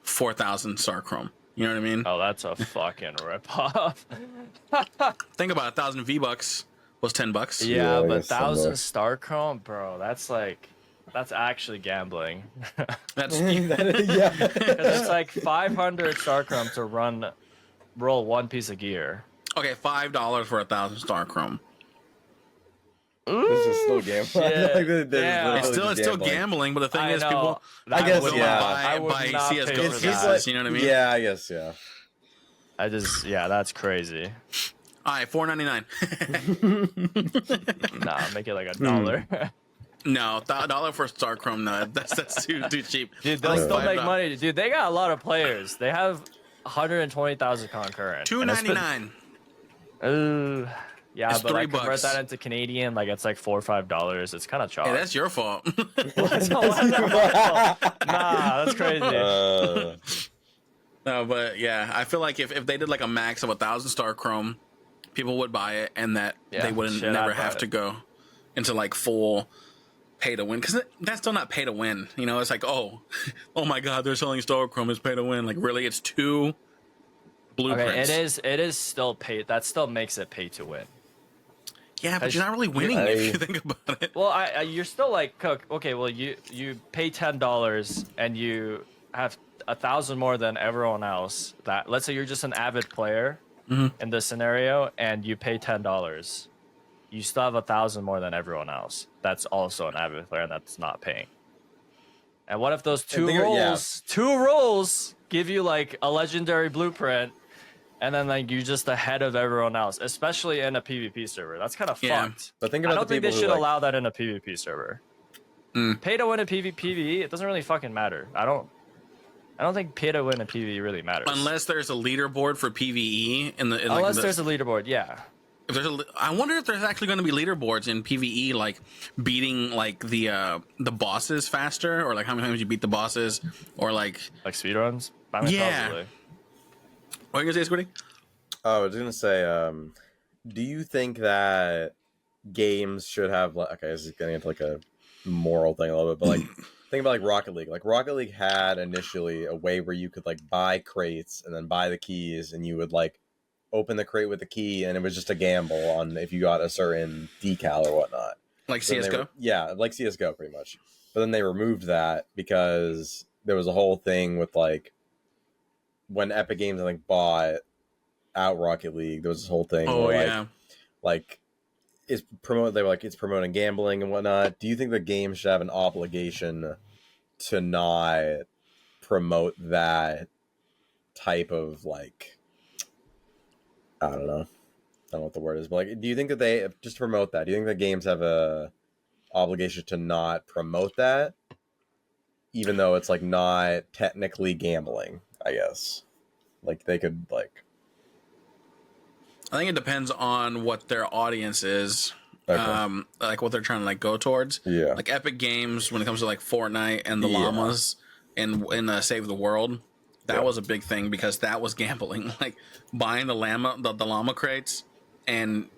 for 1,000 Star Chrome. You know what I mean? Oh, that's a fucking ripoff. Think about it, 1,000 V-Bucks was $10. Yeah, but 1,000 Star Chrome, bro, that's actually gambling. That's yeah. It's like 500 Star Chrome to roll one piece of gear. Okay, $5 for 1,000 Star Chrome. This is still gambling. It's still gambling, but the thing is, people I guess buy CS:GO for that. You know what I mean? Yeah, I guess that's crazy. All right, $4.99. Nah, make it like $1. No, $1 for Star Chrome. No, that's too cheap. Dude, they'll still make money. Dude, they got a lot of players. They have 120,000 concurrent. $2.99. Yeah, it's but like $3. convert that into Canadian, like it's like $4 or $5. It's kind of chalk. Hey, that's your fault. Nah, that's crazy. No, but yeah, I feel like if they did like a max of 1,000 Star Chrome, people would buy it, and that they wouldn't never have to go into like full pay to win, because that's still not pay to win. It's like, oh my God, they're selling Star Chrome. It's pay to win. Like, really, it's 2 blueprints. Okay, it is still pay. That still makes it pay to win. Yeah, but you're not really winning if you think about it. Well, you're still like, okay, well, you pay $10 and you have 1,000 more than everyone else. That, let's say you're just an avid player in this scenario, and you pay $10. You still have 1,000 more than everyone else. That's also an avid player, and that's not paying. And what if those two rolls give you like a legendary blueprint? And then like you're just ahead of everyone else, especially in a PvP server. That's kind of fucked. But think about I don't think they should allow that in a PvP server. Pay to win a PvE, it doesn't really fucking matter. I don't think pay to win a PvE really matters. Unless there's a leaderboard for PvE unless there's a leaderboard, yeah. If I wonder if there's actually going to be leaderboards in PvE, like beating like the bosses faster, or like how many times you beat the bosses, or like speedruns. Probably. What are you gonna say, Squiddy? Oh, I was gonna say, do you think that games should have okay, this is getting into like a moral thing a little bit, but like think about like Rocket League. Like Rocket League had initially a way where you could like buy crates and then buy the keys, and you would like open the crate with the key, and it was just a gamble on if you got a certain decal or whatnot. Like CS:GO? Yeah, like CS:GO pretty much. But then they removed that because there was a whole thing with like when Epic Games I think bought out Rocket League, there was this whole thing. Oh where, yeah. Like they were like it's promoting gambling and whatnot. Do you think the game should have an obligation to not promote that type of like I don't know what the word is, but like do you think that they just to promote that? Do you think the games have a obligation to not promote that? Even though it's like not technically gambling, I guess. Like they could like I think it depends on what their audience is. Okay. Like what they're trying to like go towards. Yeah. Like Epic Games when it comes to like Fortnite and the llamas and Save the World. That was a big thing because that was gambling. Like buying the llama crates and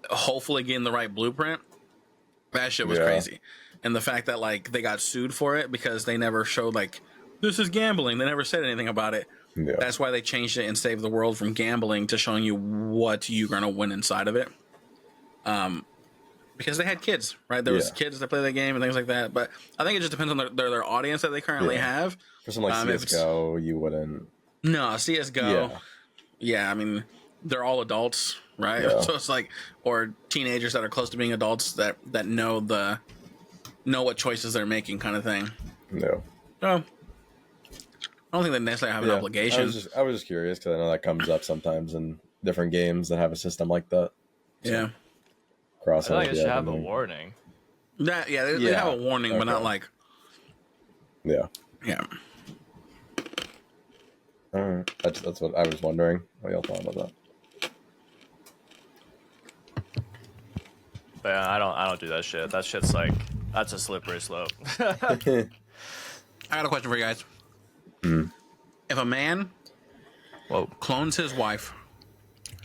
hopefully getting the right blueprint. That shit was crazy. And the fact that like they got sued for it because they never showed like this is gambling. They never said anything about it. Yeah. That's why they changed it in Save the World from gambling to showing you what you're gonna win inside of it. Because they had kids, right? There was kids that play the game and things like that. But I think it just depends on their audience that they currently have. For something like CS:GO, you wouldn't. No, CS:GO. Yeah, I mean they're all adults, right? Yeah. So it's like or teenagers that are close to being adults that know what choices they're making, kind of thing. No. So I don't think they necessarily have an obligation. I was just curious because I know that comes up sometimes in different games that have a system like that. So, yeah. I feel like it should have a warning. They have a warning, but not like. Yeah. Yeah. All right. That's what I was wondering. What y'all thought about that? But I don't do that shit. That shit's like, that's a slippery slope. I got a question for you guys. If a man clones his wife,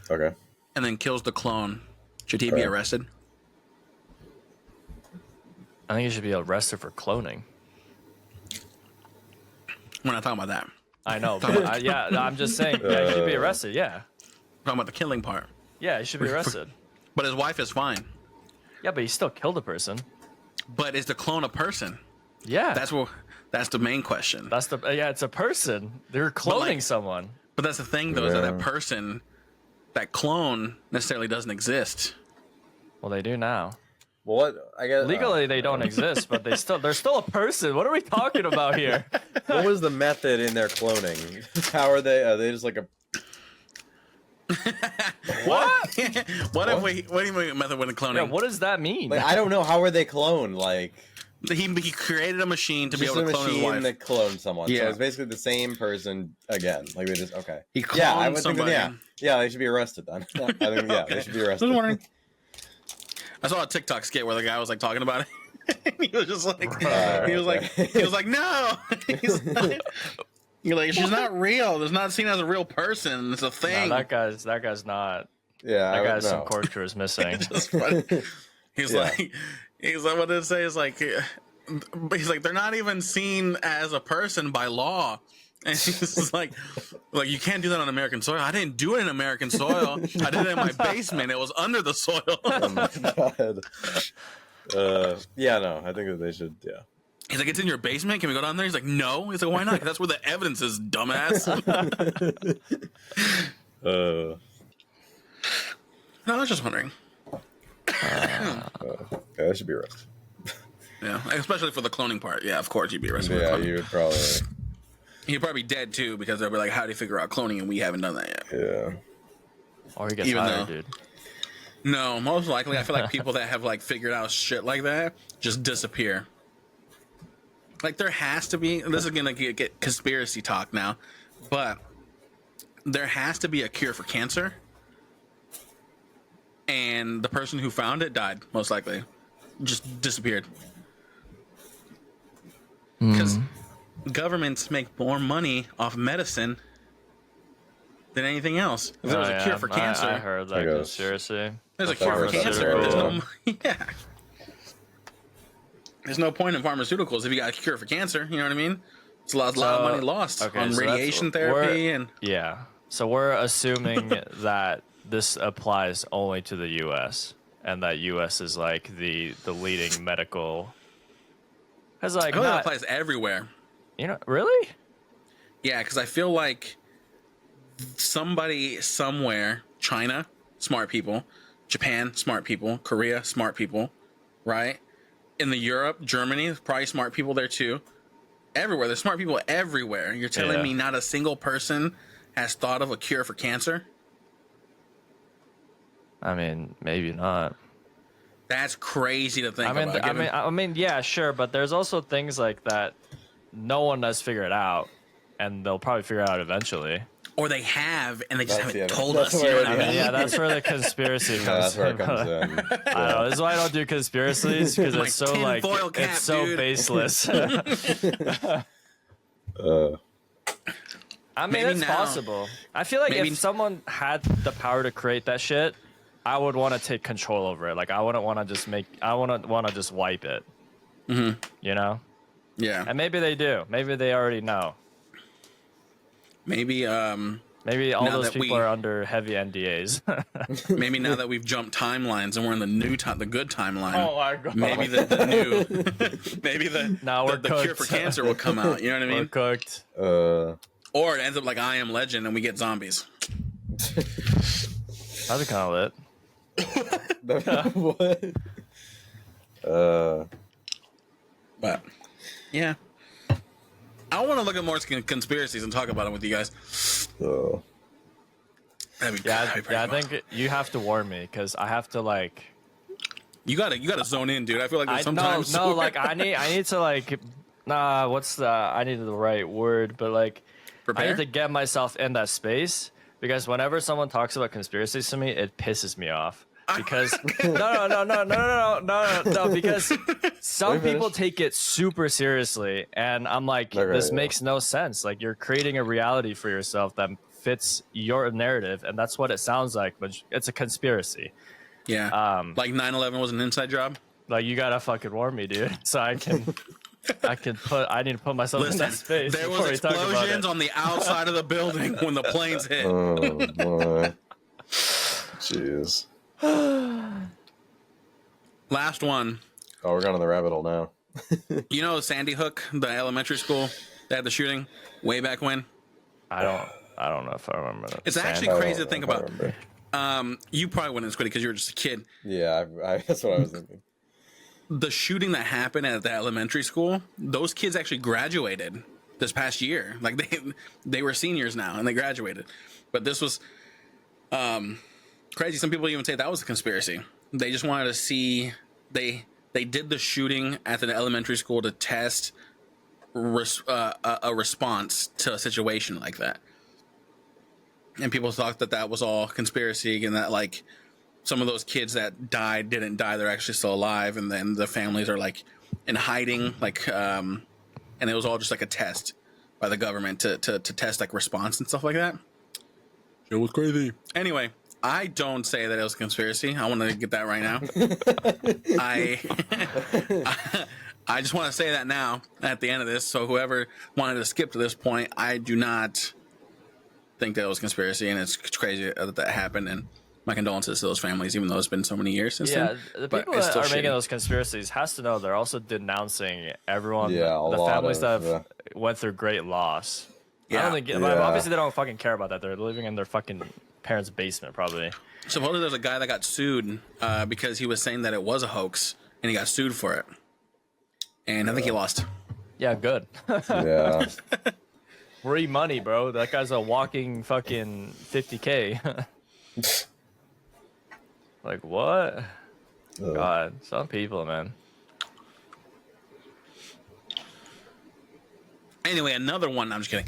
Okay. and then kills the clone, should he be arrested? I think you should be arrested for cloning. We're not talking about that. I know, but I'm just saying, yeah, he should be arrested, yeah. We're talking about the killing part. Yeah, he should be arrested. But his wife is fine. Yeah, but he still killed a person. But is the clone a person? Yeah. That's the main question. It's a person. They're cloning someone. But that's the thing, though, is that person, that clone, necessarily doesn't exist. Well, they do now. Well, what I guess legally they don't exist, but they're still a person. What are we talking about here? What was the method in their cloning? How are they? Are they just like a? What? What do you mean method with the cloning? Yeah, what does that mean? Like, I don't know. How are they cloned? Like he created a machine to be able to clone his wife. Just a machine that cloned someone. Yeah. So it's basically the same person again. Like they just He cloned somebody. Yeah, they should be arrested then. I think they should be arrested. Just wondering. I saw a TikTok skit where the guy was like talking about it. He was just like, he was like, no. You're like, she's not real. It's not seen as a real person. It's a thing. No, that guy's not. Yeah, that guy's some cultures missing. It's just funny. He's like, what did it say? Is like, he's like, they're not even seen as a person by law. And he's like you can't do that on American soil. I didn't do it in American soil. I did it in my basement. It was under the soil. Oh my god. Yeah, no, I think that they should. Yeah. He's like, it's in your basement. Can we go down there? He's like, no. He's like, why not? 'Cause that's where the evidence is, dumbass. No, I was just wondering. Yeah, they should be arrested. Yeah, especially for the cloning part. Yeah, of course you'd be arrested. Yeah, you would probably. He'd probably be dead too because they'll be like, how do you figure out cloning and we haven't done that yet? Yeah. Or he gets hired, dude. No, most likely I feel like people that have like figured out shit like that just disappear. Like there has to be, this is gonna get conspiracy talk now, but there has to be a cure for cancer. And the person who found it died, most likely. Just disappeared. Because governments make more money off medicine than anything else. If there was a cure for cancer. I heard that conspiracy. There's a cure for cancer. There's no, there's no point in pharmaceuticals if you got a cure for cancer. You know what I mean? It's a lot of money lost on radiation therapy and. Yeah. So we're assuming that this applies only to the U.S. and that U.S. is like the leading medical. Because like that applies everywhere. You know, really? Yeah, because I feel like somebody somewhere, China, smart people, Japan, smart people, Korea, smart people, right? In the Europe, Germany, probably smart people there too. Everywhere, there's smart people everywhere. You're telling me not a single person has thought of a cure for cancer? I mean, maybe not. That's crazy to think about. I mean, yeah, sure, but there's also things like that no one has figured out, and they'll probably figure it out eventually. Or they have, and they just haven't told us. You know what I mean? Yeah, that's where the conspiracy comes in. That's where it comes in. I know. This is why I don't do conspiracies, because it's so like it's so baseless. I mean, it's possible. I feel like if someone had the power to create that shit, I would want to take control over it. Like I wouldn't want to just want to just wipe it. Mm-hmm. You know? Yeah. And maybe they do. Maybe they already know. Maybe all those people are under heavy NDAs. Maybe now that we've jumped timelines and we're in the new the good timeline. Oh my god. Maybe the new maybe the cure for cancer will come out. You know what I mean? We're cooked. Or it ends up like I Am Legend and we get zombies. That'd be kind of lit. What? But yeah, I want to look at more conspiracies and talk about them with you guys. That'd be I think you have to warn me because I have to like. You gotta zone in, dude. I feel like sometimes like I need to like. I need the right word, but like prepare? I need to get myself in that space because whenever someone talks about conspiracies to me, it pisses me off. because no, because some people take it super seriously, and I'm like, this makes no sense. Like, you're creating a reality for yourself that fits your narrative, and that's what it sounds like, but it's a conspiracy. Yeah. Like 9/11 was an inside job. Like, you gotta fucking warn me, dude, so I need to put myself in that space. There was explosions on the outside of the building when the planes hit. Oh boy. Jeez. Last one. Oh, we're going to the rabbit hole now. You know Sandy Hook, the elementary school that had the shooting way back when? I don't know if I remember that. It's actually crazy to think about. You probably wouldn't, Squiddy, because you were just a kid. Yeah, that's what I was thinking. The shooting that happened at the elementary school, those kids actually graduated this past year. Like, they were seniors now, and they graduated. But this was crazy. Some people even say that was a conspiracy. They just wanted to see... They did the shooting at the elementary school to test a response to a situation like that. And people thought that was all conspiracy, and that, like, some of those kids that died didn't die, they're actually still alive, and then the families are, like, in hiding, like, and it was all just like a test by the government to test, like, response and stuff like that. It was crazy. Anyway, I don't say that it was a conspiracy. I want to get that right now. I just want to say that now at the end of this, so whoever wanted to skip to this point, I do not think that it was a conspiracy, and it's crazy that happened, and my condolences to those families, even though it's been so many years since then. The people that are making those conspiracies has to know they're also denouncing everyone, the families that went through great loss. Yeah. I don't think, obviously they don't fucking care about that. They're living in their fucking parents' basement, probably. Supposedly there's a guy that got sued because he was saying that it was a hoax, and he got sued for it. And I think he lost. Yeah, good. Yeah. Free money, bro. That guy's a walking fucking 50K. Like, what? God, some people, man. Anyway, another one. I'm just kidding.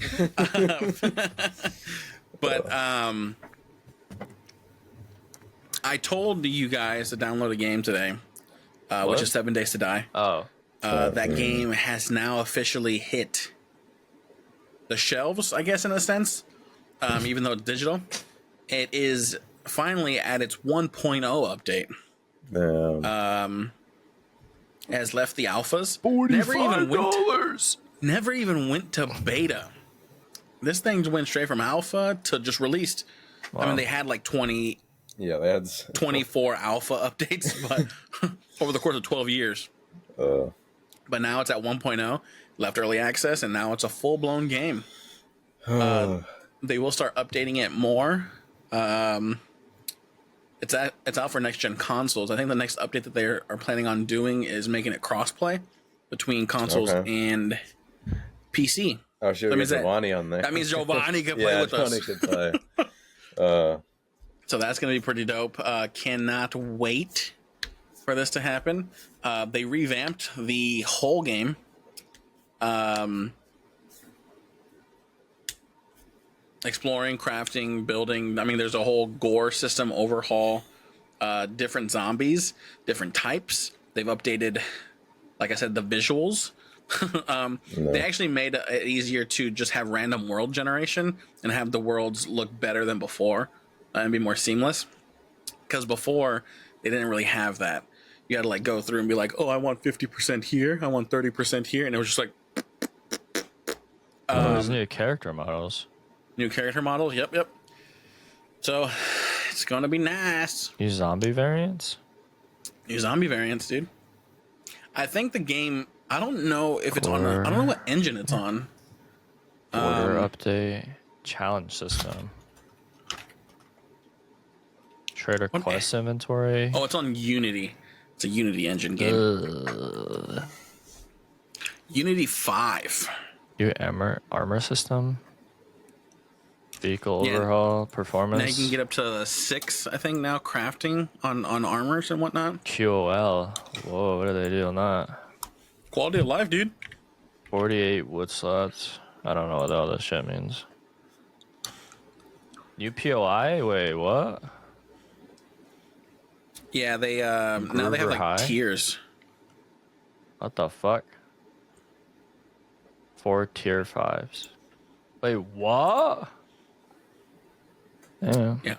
But I told you guys to download a game today, which is 7 Days to Die. That game has now officially hit the shelves, I guess, in a sense, even though it's digital. It is finally at its 1.0 update. Has left the alphas. $45. Never even went to beta. This thing went straight from alpha to just released. Wow. I mean, they had like 20. Yeah, they had 24 alpha updates, but over the course of 12 years. But now it's at 1.0, left early access, and now it's a full-blown game. They will start updating it more. It's out for next-gen consoles. I think the next update that they are planning on doing is making it cross-play between consoles and PC. Oh, sure, that means Giovanni on there. That means Giovanni can play with us. Could play. So that's going to be pretty dope. Cannot wait for this to happen. They revamped the whole game. Exploring, crafting, building. I mean, there's a whole gore system overhaul. Different zombies, different types. They've updated, like I said, the visuals. They actually made it easier to just have random world generation and have the worlds look better than before and be more seamless. Because before, they didn't really have that. You had to like go through and be like, oh, I want 50% here, I want 30% here, and it was just like. There's new character models. New character models, yep. So it's gonna be nice. New zombie variants. New zombie variants, dude. I think the game. I don't know if it's on. I don't know what engine it's on. Order update, challenge system, trader quest inventory. Oh, it's on Unity. It's a Unity engine game. Unity 5. New armor system. Vehicle overhaul, performance. Now you can get up to 6, I think, now crafting on armors and whatnot. QOL. Whoa, what do they do on that? Quality of life, dude. 48 wood slots. I don't know what all this shit means. New POI? Wait, what? Yeah, they now they have like high? tiers. What the fuck? 4 tier 5s. Wait, what? Yeah. Yeah.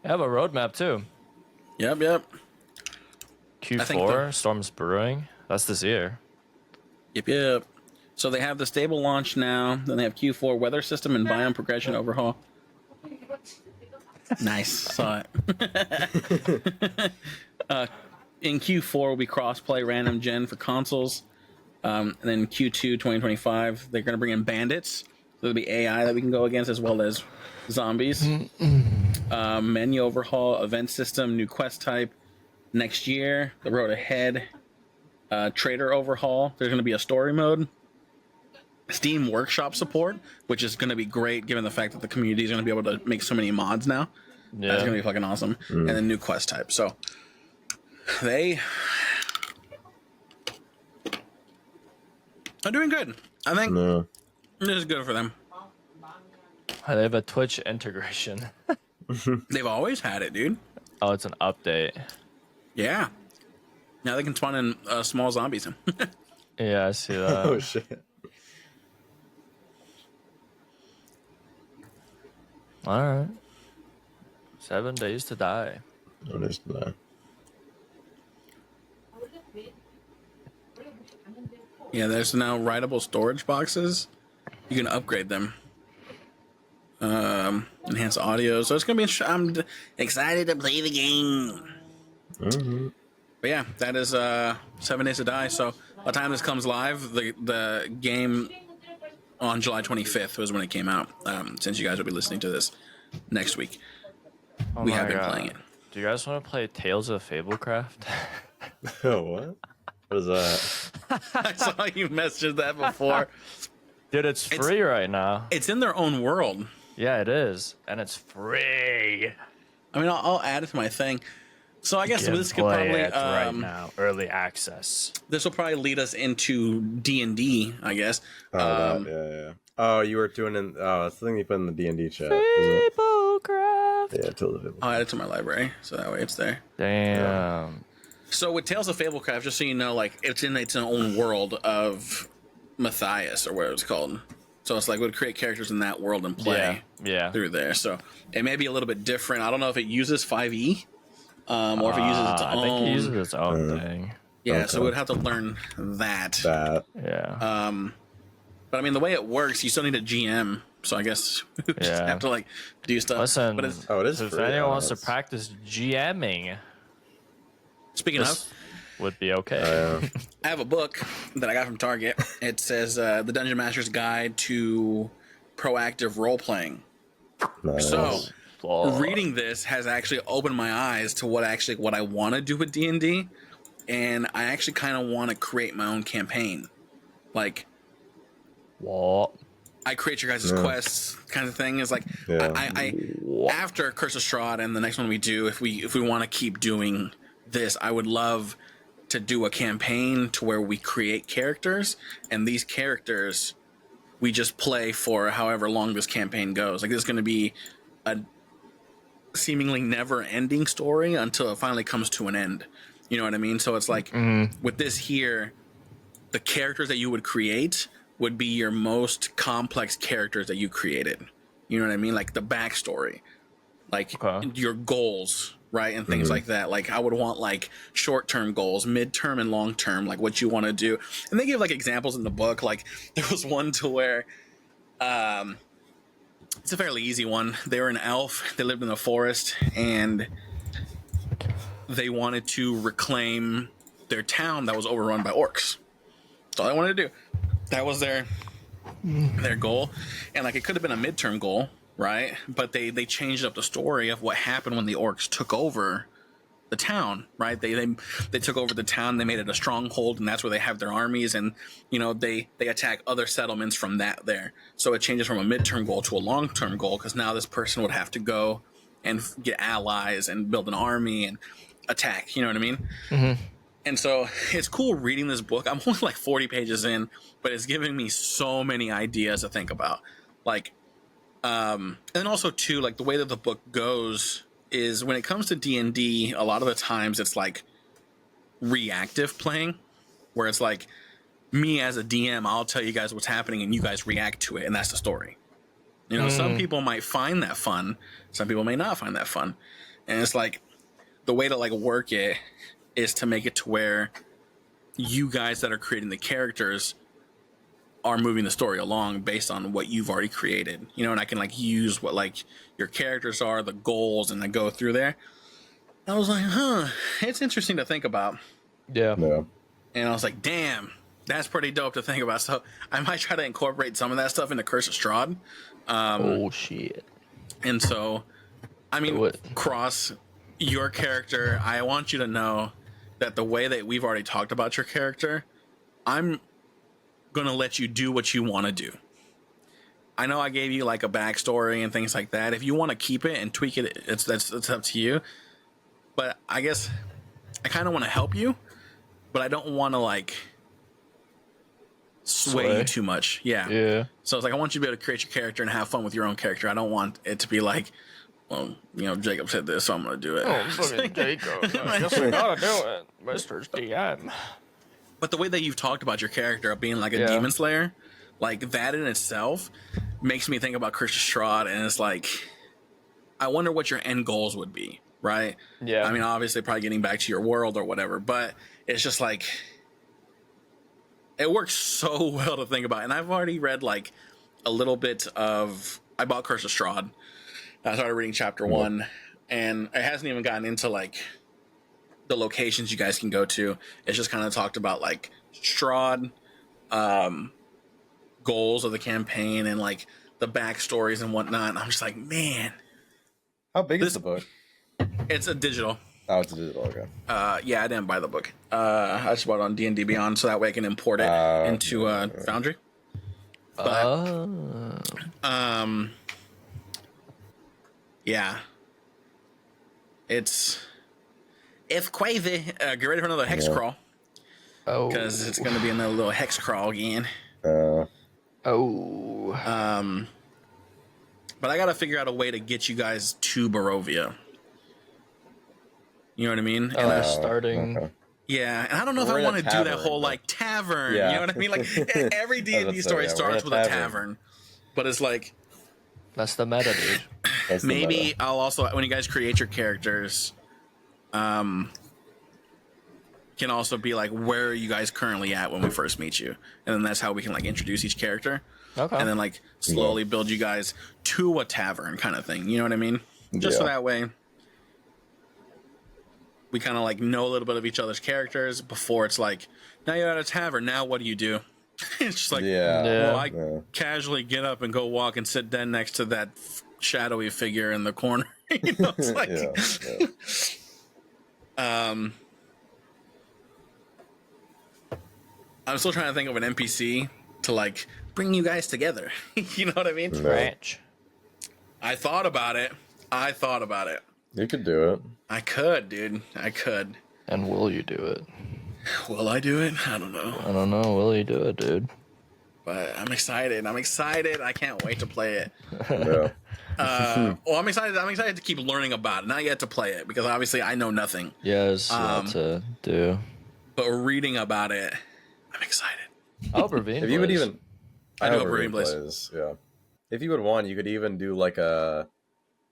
I have a roadmap too. Yep. Q4, Storms Brewing. That's this year. Yep. So they have the stable launch now. Then they have Q4 weather system and biome progression overhaul. Nice. Saw it. In Q4 will be crossplay random gen for consoles. And then Q2 2025, they're going to bring in bandits. So there'll be AI that we can go against as well as zombies. Menu overhaul, event system, new quest type. Next year, the road ahead. Trader overhaul. There's going to be a story mode. Steam Workshop support, which is going to be great given the fact that the community is going to be able to make so many mods now. Yeah. That's going to be fucking awesome. And then new quest type. So they are doing good. I think this is good for them. They have a Twitch integration. They've always had it, dude. Oh, it's an update. Yeah. Now they can spawn in small zombies. Yeah, I see that. Oh, shit. All right. 7 days to die. No days to die. Yeah, there's now writable storage boxes. You can upgrade them. Enhance audio. So it's going to be I'm excited to play the game. Mm-hmm. But yeah, that is 7 days to die. So by the time this comes live, the game on July 25th was when it came out. Since you guys will be listening to this next week, we have been playing it. Do you guys want to play Tales of Fablecraft? Oh, what? What is that? I saw you messaged that before. Dude, it's free right now. It's in their own world. Yeah, it is, and it's free. I mean, I'll add it to my thing. So I guess this could probably right now, early access. This will probably lead us into D&D, I guess. Yeah. Oh, you were doing that's the thing you put in the D&D chat. Fablecraft. Yeah, totally. I'll add it to my library, so that way it's there. Damn. Yeah. So with Tales of Fablecraft, just so you know, like it's in its own world of Matthias or whatever it's called. So it's like we'd create characters in that world and play through there. So it may be a little bit different. I don't know if it uses 5e or if it uses its own. I think it uses its own thing. Yeah, okay. So we'd have to learn that. Yeah. But I mean, the way it works, you still need a GM. So I guess we just have to like do stuff. Listen, but it is if free. anyone wants to practice GMing, speaking of, would be okay. I have a book that I got from Target. It says The Dungeon Master's Guide to Proactive Role Playing. Nice. So reading this has actually opened my eyes to what I want to do with D&D, and I actually kind of want to create my own campaign. Like, what? I create your guys' quests kind of thing. Is like I after Curse of Strahd and the next one we do, if we want to keep doing this, I would love to do a campaign to where we create characters, and these characters we just play for however long this campaign goes. Like, this is going to be a seemingly never-ending story until it finally comes to an end. You know what I mean? So it's like with this here, the characters that you would create would be your most complex characters that you created. You know what I mean? Like the backstory, like your goals, right? And things like that. Like I would want like short-term goals, mid-term and long-term, like what you want to do. And they give like examples in the book. Like there was one to where, it's a fairly easy one. They were an elf. They lived in the forest and they wanted to reclaim their town that was overrun by orcs. That's all they wanted to do. That was their goal. And like it could have been a midterm goal, right? But they changed up the story of what happened when the orcs took over the town, right? They took over the town, they made it a stronghold, and that's where they have their armies, and you know they attack other settlements from that there. So it changes from a midterm goal to a long-term goal, because now this person would have to go and get allies and build an army and attack, you know what I mean? And so it's cool reading this book. I'm only like 40 pages in, but it's giving me so many ideas to think about. Like, and also too, like the way that the book goes is when it comes to D&D, a lot of the times it's like reactive playing, where it's like me as a DM, I'll tell you guys what's happening and you guys react to it, and that's the story. You know, some people might find that fun, some people may not find that fun. And it's like the way to like work it is to make it to where you guys that are creating the characters are moving the story along based on what you've already created. You know, and I can like use what like your characters are, the goals, and I go through there. I was like, it's interesting to think about. Yeah. And I was like, damn, that's pretty dope to think about. So I might try to incorporate some of that stuff into Curse of Strahd. Oh shit. And so, I mean, Cross, your character, I want you to know that the way that we've already talked about your character, I'm going to let you do what you want to do. I know I gave you like a backstory and things like that. If you want to keep it and tweak it, it's up to you. But I guess I kind of want to help you, but I don't want to like sway you too much. Yeah. So it's like I want you to be able to create your character and have fun with your own character. I don't want it to be like, well, you know, Jacob said this, so I'm going to do it. Oh, fucking Jacob. I guess we got to do it, Mr. DM. But the way that you've talked about your character of being like a demon slayer, like that in itself makes me think about Curse of Strahd, and it's like, I wonder what your end goals would be, right? Yeah. I mean, obviously probably getting back to your world or whatever, but it's just like, it works so well to think about. And I've already read like a little bit of, I bought Curse of Strahd. I started reading chapter 1, and it hasn't even gotten into like the locations you guys can go to. It's just kind of talked about like Strahd, goals of the campaign, and like the backstories and whatnot. And I'm just like, man, how big is the book? It's a digital. Oh, it's a digital. Okay. Yeah, I didn't buy the book. I just bought it on D&D Beyond, so that way I can import it into Foundry. But, yeah, it's crazy. Get ready for another hex crawl. Oh, because it's gonna be another little hex crawl again. But I gotta figure out a way to get you guys to Barovia. You know what I mean? Oh, they're starting. Okay. Yeah, and I don't know if I want to do that whole like tavern. Yeah. You know what I mean? Like every D&D story starts with a tavern, but it's like that's the meta, dude. Maybe I'll also, when you guys create your characters, can also be like, where are you guys currently at when we first meet you, and then that's how we can like introduce each character. Okay. And then like slowly build you guys to a tavern kind of thing. You know what I mean? Just so that way we kind of like know a little bit of each other's characters before it's like, now you're at a tavern. Now what do you do? It's just like, well, I casually get up and go walk and sit down next to that shadowy figure in the corner. You know, it's like, I'm still trying to think of an NPC to like bring you guys together. You know what I mean? Ranch. I thought about it. You could do it. I could, dude. I could. And will you do it? Will I do it? I don't know. I don't know. Will you do it, dude? But I'm excited. I can't wait to play it. Yeah. Well, I'm excited to keep learning about it. Not yet to play it, because obviously I know nothing. Yeah, there's a lot to do. But reading about it, I'm excited. I hope Ravine If you would even... I hope Ravine plays. Yeah. If you would want, you could even do like a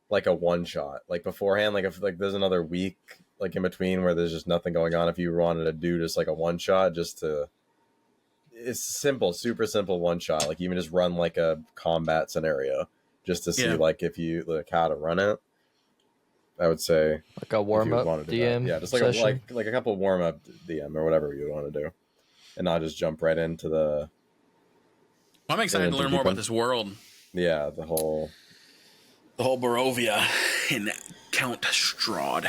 one shot, like beforehand, like if like there's another week like in between where there's just nothing going on. If you wanted to do just like a one shot, it's simple, super simple one shot. Like even just run like a combat scenario just to see like if you like how to run it. I would say like a warm up DM. Yeah, just like a couple warm up DM or whatever you would want to do, and not just jump right into the. I'm excited to learn more about this world. Yeah, the whole Barovia in Count Strahd.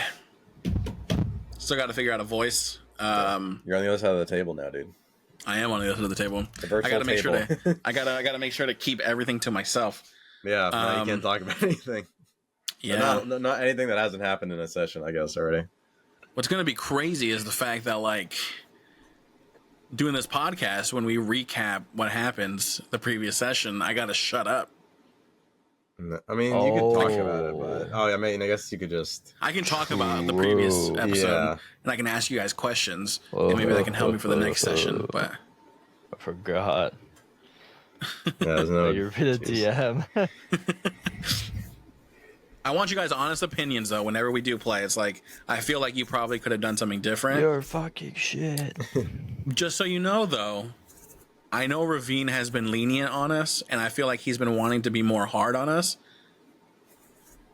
Still got to figure out a voice. You're on the other side of the table now, dude. I am on the other side of the table. I gotta make sure to. I gotta make sure to keep everything to myself. Yeah, now you can't talk about anything. Yeah, not anything that hasn't happened in a session, I guess already. What's gonna be crazy is the fact that like doing this podcast, when we recap what happens the previous session, I gotta shut up. I mean, you could talk about it, but I mean, I guess you could just. I can talk about the previous episode, and I can ask you guys questions, and maybe they can help me for the next session. But I forgot. Yeah, no, you're a DM. I want you guys' honest opinions, though. Whenever we do play, it's like I feel like you probably could have done something different. You're fucking shit. Just so you know, though, I know Ravine has been lenient on us, and I feel like he's been wanting to be more hard on us.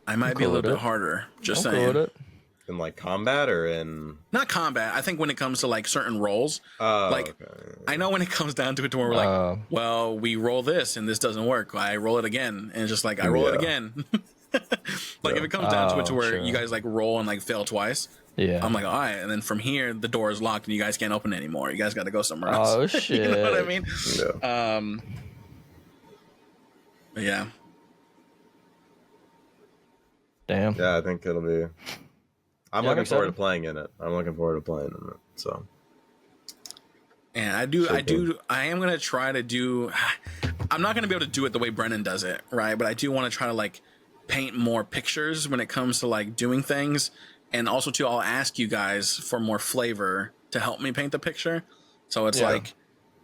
I might be a little bit harder. Just saying. In like combat or in not combat. I think when it comes to like certain roles, I know when it comes down to it, to where we're like, well, we roll this and this doesn't work. I roll it again, and it's just like I roll it again. Like if it comes down to it, to where you guys like roll and like fail twice. Yeah, I'm like, all right, and then from here the door is locked and you guys can't open it anymore. You guys got to go somewhere else. Oh shit! You know what I mean? Yeah. Yeah. Damn. Yeah, I think it'll be. I'm looking forward to playing in it. So. And I am gonna try to do. I'm not gonna be able to do it the way Brennan does it, right? But I do want to try to like paint more pictures when it comes to like doing things. And also, too, I'll ask you guys for more flavor to help me paint the picture. So it's like,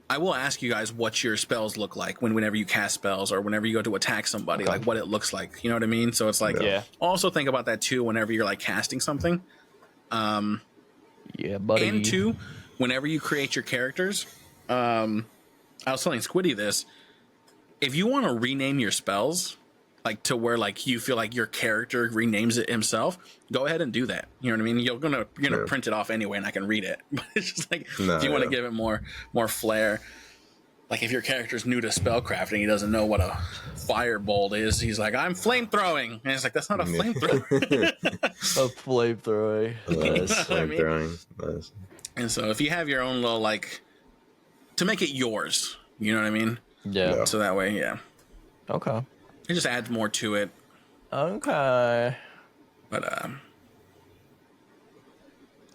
I will ask you guys what your spells look like whenever you cast spells or whenever you go to attack somebody, like what it looks like. You know what I mean? So it's like, also think about that, too, whenever you're like casting something. Yeah, buddy. And, two, whenever you create your characters, I was telling Squiddy this, if you want to rename your spells, like to where like you feel like your character renames it himself, go ahead and do that. You know what I mean? You're gonna print it off anyway, and I can read it. But it's just like if you want to give it more flair. Like if your character's new to spellcrafting, he doesn't know what a firebolt is. He's like, I'm flamethrowing, and it's like that's not a flamethrower. A flamethrowing. Flamethrowing. Nice. And so if you have your own little like to make it yours, you know what I mean? Yeah. So that way, Okay. It just adds more to it. Okay. But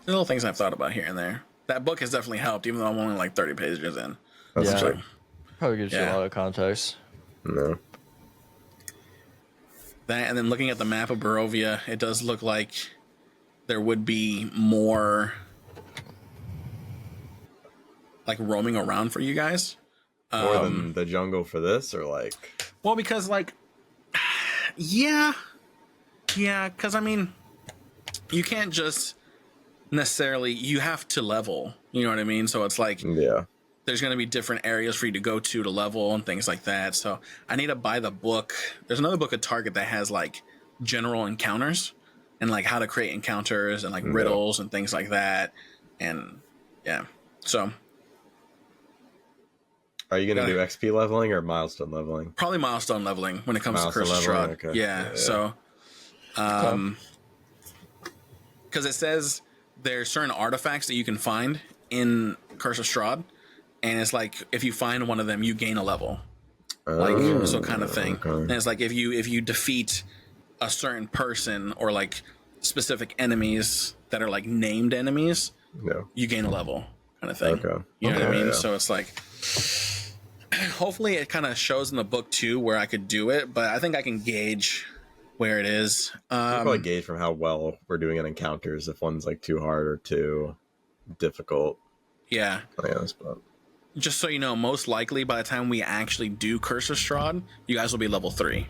little things I've thought about here and there. That book has definitely helped, even though I'm only like 30 pages in. That's true. Probably gives you a lot of context. No. That, and then looking at the map of Barovia, it does look like there would be more like roaming around for you guys. More than the jungle for this, or like? Well, because like, yeah, because I mean, you can't just necessarily, you have to level, you know what I mean? So it's like, there's going to be different areas for you to go to level and things like that. So I need to buy the book. There's another book at Target that has like general encounters and like how to create encounters and like riddles and things like that. And so. Are you going to do XP leveling or milestone leveling? Probably milestone leveling when it comes to Curse of Strahd. Okay. Yeah. So, because it says there's certain artifacts that you can find in Curse of Strahd, and it's like if you find one of them, you gain a level, like so kind of thing. Okay. And it's like if you defeat a certain person or like specific enemies that are like named enemies, you gain a level, kind of thing. Okay. You know what I mean? Yeah. So it's like. Hopefully it kind of shows in the book too where I could do it, but I think I can gauge where it is. You probably gauge from how well we're doing in encounters if one's like too hard or too difficult. Yeah. I guess, but just so you know, most likely by the time we actually do Curse of Strahd, you guys will be level 3.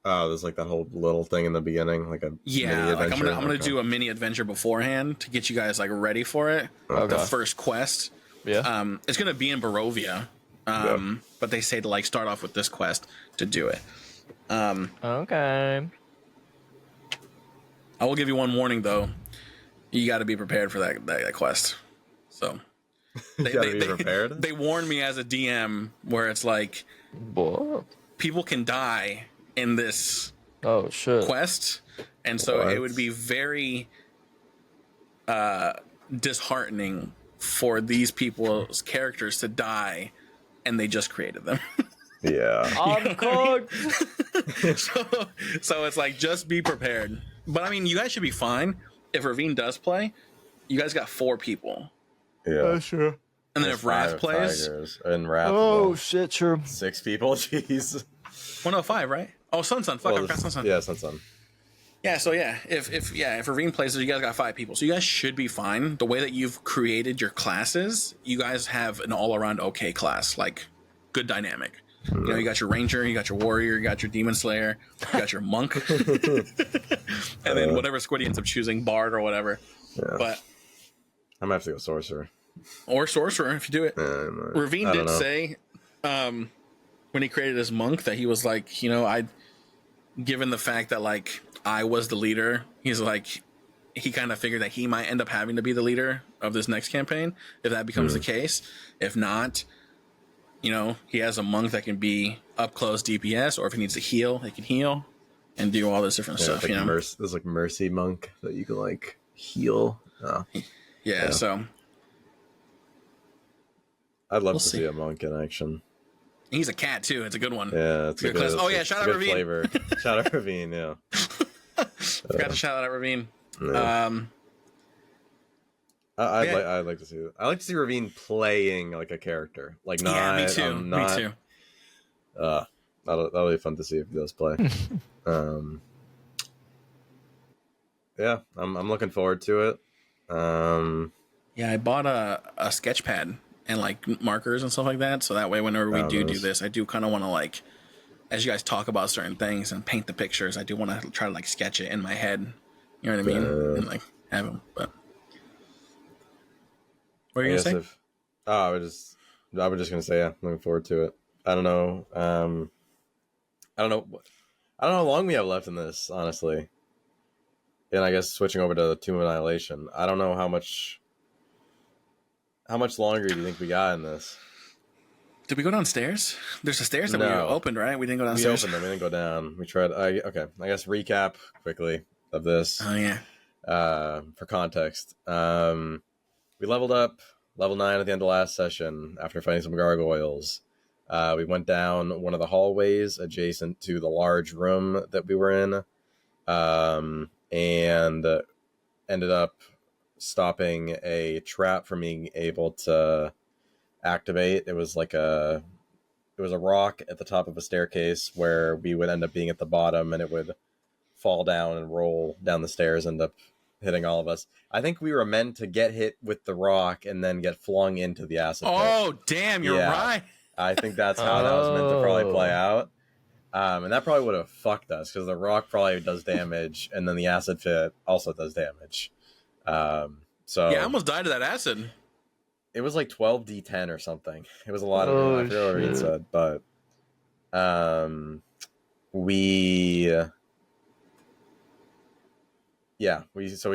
Oh, there's like that whole little thing in the beginning, like a mini like adventure. I'm gonna do a mini adventure beforehand to get you guys like ready for it. Okay. The first quest. Yeah. It's gonna be in Barovia, but they say to like start off with this quest to do it. Okay. I will give you one warning though. You got to be prepared for that quest. So you gotta be prepared. They warned me as a DM where it's like people can die in this quest, and so it would be very disheartening for these people's characters to die, and they just created them. Yeah. I'm cooked. So it's like, just be prepared. But I mean, you guys should be fine. If Ravine does play, you guys got 4 people. Yeah. Sure. And then if Wrath plays... And Wrath, shit, sure. 6 people? Jeez. 105, right? Oh, Sun. Fuck, I forgot Sun. Yeah, Sun. Yeah, so if Ravine plays it, you guys got 5 people. So you guys should be fine. The way that you've created your classes, you guys have an all-around okay class. Like, good dynamic. You know, you got your Ranger, you got your Warrior, you got your Demon Slayer, you got your Monk. And then whatever Squiddy ends up choosing, Bard or whatever. Yeah. But I might have to go Sorcerer. Or Sorcerer, if you do it. Ravine did say, when he created his Monk, that he was like, you know, given the fact that, like, I was the leader, he's like, he kind of figured that he might end up having to be the leader of this next campaign if that becomes the case. If not, you know, he has a Monk that can be up close DPS, or if he needs to heal, he can heal and do all this different stuff. Like, you know, there's like Mercy Monk that you can like heal. Yeah, so I'd love to see a Monk in action. He's a cat too. It's a good one. Yeah, it's a good. Oh yeah, shout out Ravine. Flavor. Shout out Ravine. Yeah. Forgot to shout out Ravine. Yeah. I'd like to see it. I like to see Ravine playing like a character. Like not. Yeah, me too. Me too. That'll be fun to see if he does play. Yeah, I'm looking forward to it. Yeah, I bought a sketch pad and like markers and stuff like that, so that way whenever we do this, I do kind of want to, like, as you guys talk about certain things and paint the pictures, I do want to try to like sketch it in my head. You know what I mean? And like have them. But what are you gonna say? I was just gonna say, yeah, looking forward to it. I don't know. I don't know how long we have left in this, honestly. And I guess switching over to Tomb of Annihilation, I don't know how much longer do you think we got in this? Did we go downstairs? There's a stairs that we opened, right? We didn't go downstairs. We opened them. We didn't go down. We tried. Okay. I guess recap quickly of this. Oh yeah. For context, we leveled up level 9 at the end of last session after fighting some gargoyles. We went down one of the hallways adjacent to the large room that we were in, and ended up stopping a trap from being able to activate. It was a rock at the top of a staircase where we would end up being at the bottom, and it would fall down and roll down the stairs, end up hitting all of us. I think we were meant to get hit with the rock and then get flung into the acid pit. Oh, damn, you're right. I think that's how that was meant to probably play out. And that probably would have fucked us, because the rock probably does damage, and then the acid pit also does damage. So yeah, I almost died to that acid. It was like 12d10 or something. It was a lot of it. I forget what Reed said, but we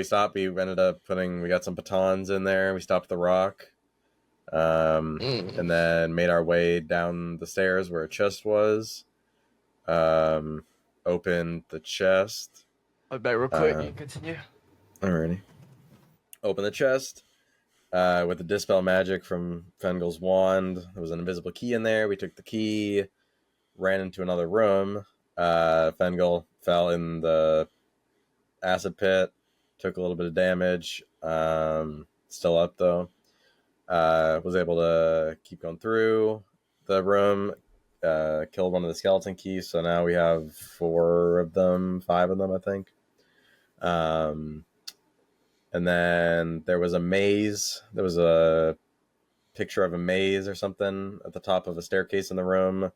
stopped. We ended up we got some batons in there. We stopped the rock, and then made our way down the stairs where a chest was. Opened the chest. I'll be back real quick. You can continue. Alrighty. Open the chest. With the Dispel magic from Fengel's wand. There was an invisible key in there. We took the key, ran into another room. Fengel fell in the acid pit, took a little bit of damage. Still up though. Was able to keep going through the room. Killed one of the skeleton keys, so now we have 5 of them, I think. And then there was a maze. There was a picture of a maze or something at the top of a staircase in the room.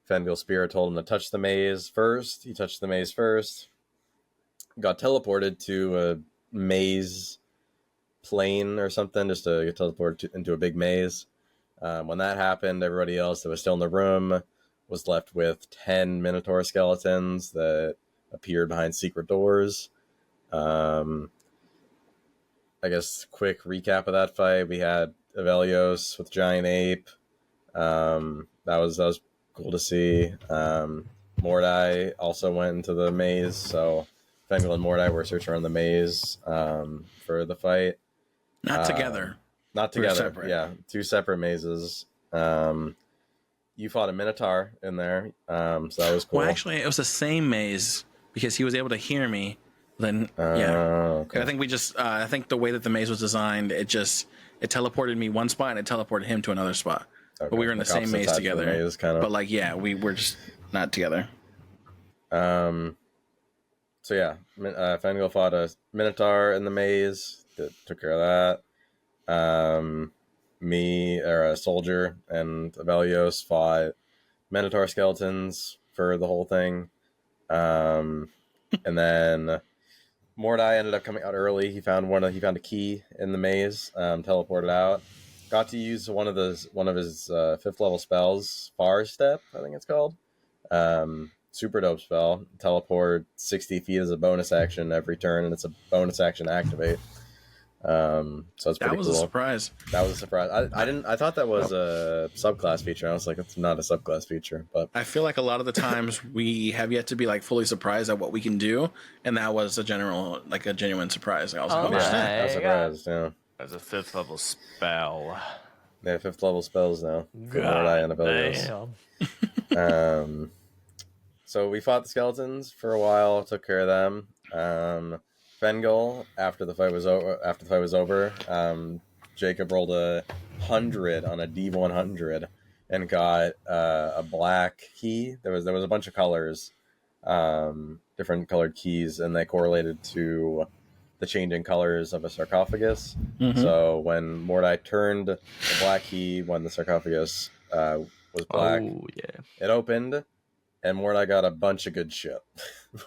Fengel's spirit told him to touch the maze first. He touched the maze first. Got teleported to a maze plane or something, just to get teleported into a big maze. When that happened, everybody else that was still in the room was left with 10 Minotaur skeletons that appeared behind secret doors. I guess quick recap of that fight. We had Avelios with Giant Ape. That was cool to see. Mordai also went into the maze, so Fengel and Mordai were searching around the maze for the fight. Not together. Not together. Yeah, 2 separate mazes. You fought a Minotaur in there, so that was cool. Well, actually, it was the same maze because he was able to hear me. Then okay. I think I think the way that the maze was designed, it teleported me one spot and it teleported him to another spot. Okay. But we were in the same maze together. But like, yeah, we were just not together. So yeah, Fangirl fought a Minotaur in the maze. Took care of that. A soldier and Avelios fought Minotaur skeletons for the whole thing. And then Mordai ended up coming out early. He found a key in the maze, teleported out. Got to use one of his 5th level spells, Far Step, I think it's called. Super dope spell. Teleport 60 feet as a bonus action every turn, and it's a bonus action to activate. So it's pretty cool. That was a surprise. I thought that was a subclass feature. I was like, it's not a subclass feature, but I feel like a lot of the times we have yet to be like fully surprised at what we can do, and that was a genuine surprise. I was like, I was surprised. Yeah, that's a 5th level spell. They have 5th level spells now. Damn. So we fought the skeletons for a while, took care of them. Fengel, after the fight was over, Jacob rolled 100 on a D100 and got a black key. There was a bunch of colors, different colored keys, and they correlated to the changing colors of a sarcophagus. Mm-hmm. So when Mordai turned the black key, when the sarcophagus was black, it opened. And Mordai got a bunch of good shit.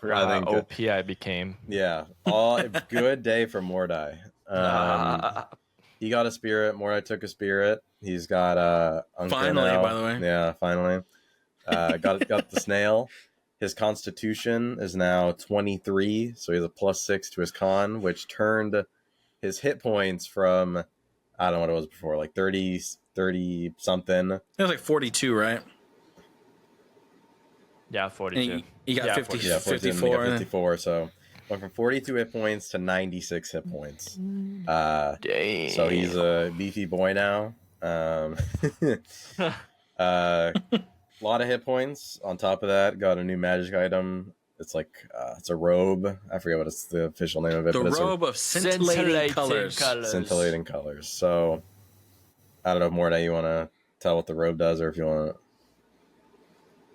OP I became. Yeah. Good day for Mordai. He got a spirit. Mordai took a spirit. He's got finally, now. By the way. Yeah, finally. Got the snail. His constitution is now 23, so he has a +6 to his con, which turned his hit points from, I don't know what it was before, like 30 something. It was like 42, right? Yeah, 42. You got 50, 54. Got 54, so went from 42 hit points to 96 hit points. Dang. So he's a beefy boy now. Lot of hit points. On top of that, got a new magic item. It's like it's a robe. I forget what it's the official name of it. The robe of scintillating colors. Scintillating colors. So I don't know, Mordai, you want to tell what the robe does, or if you want to.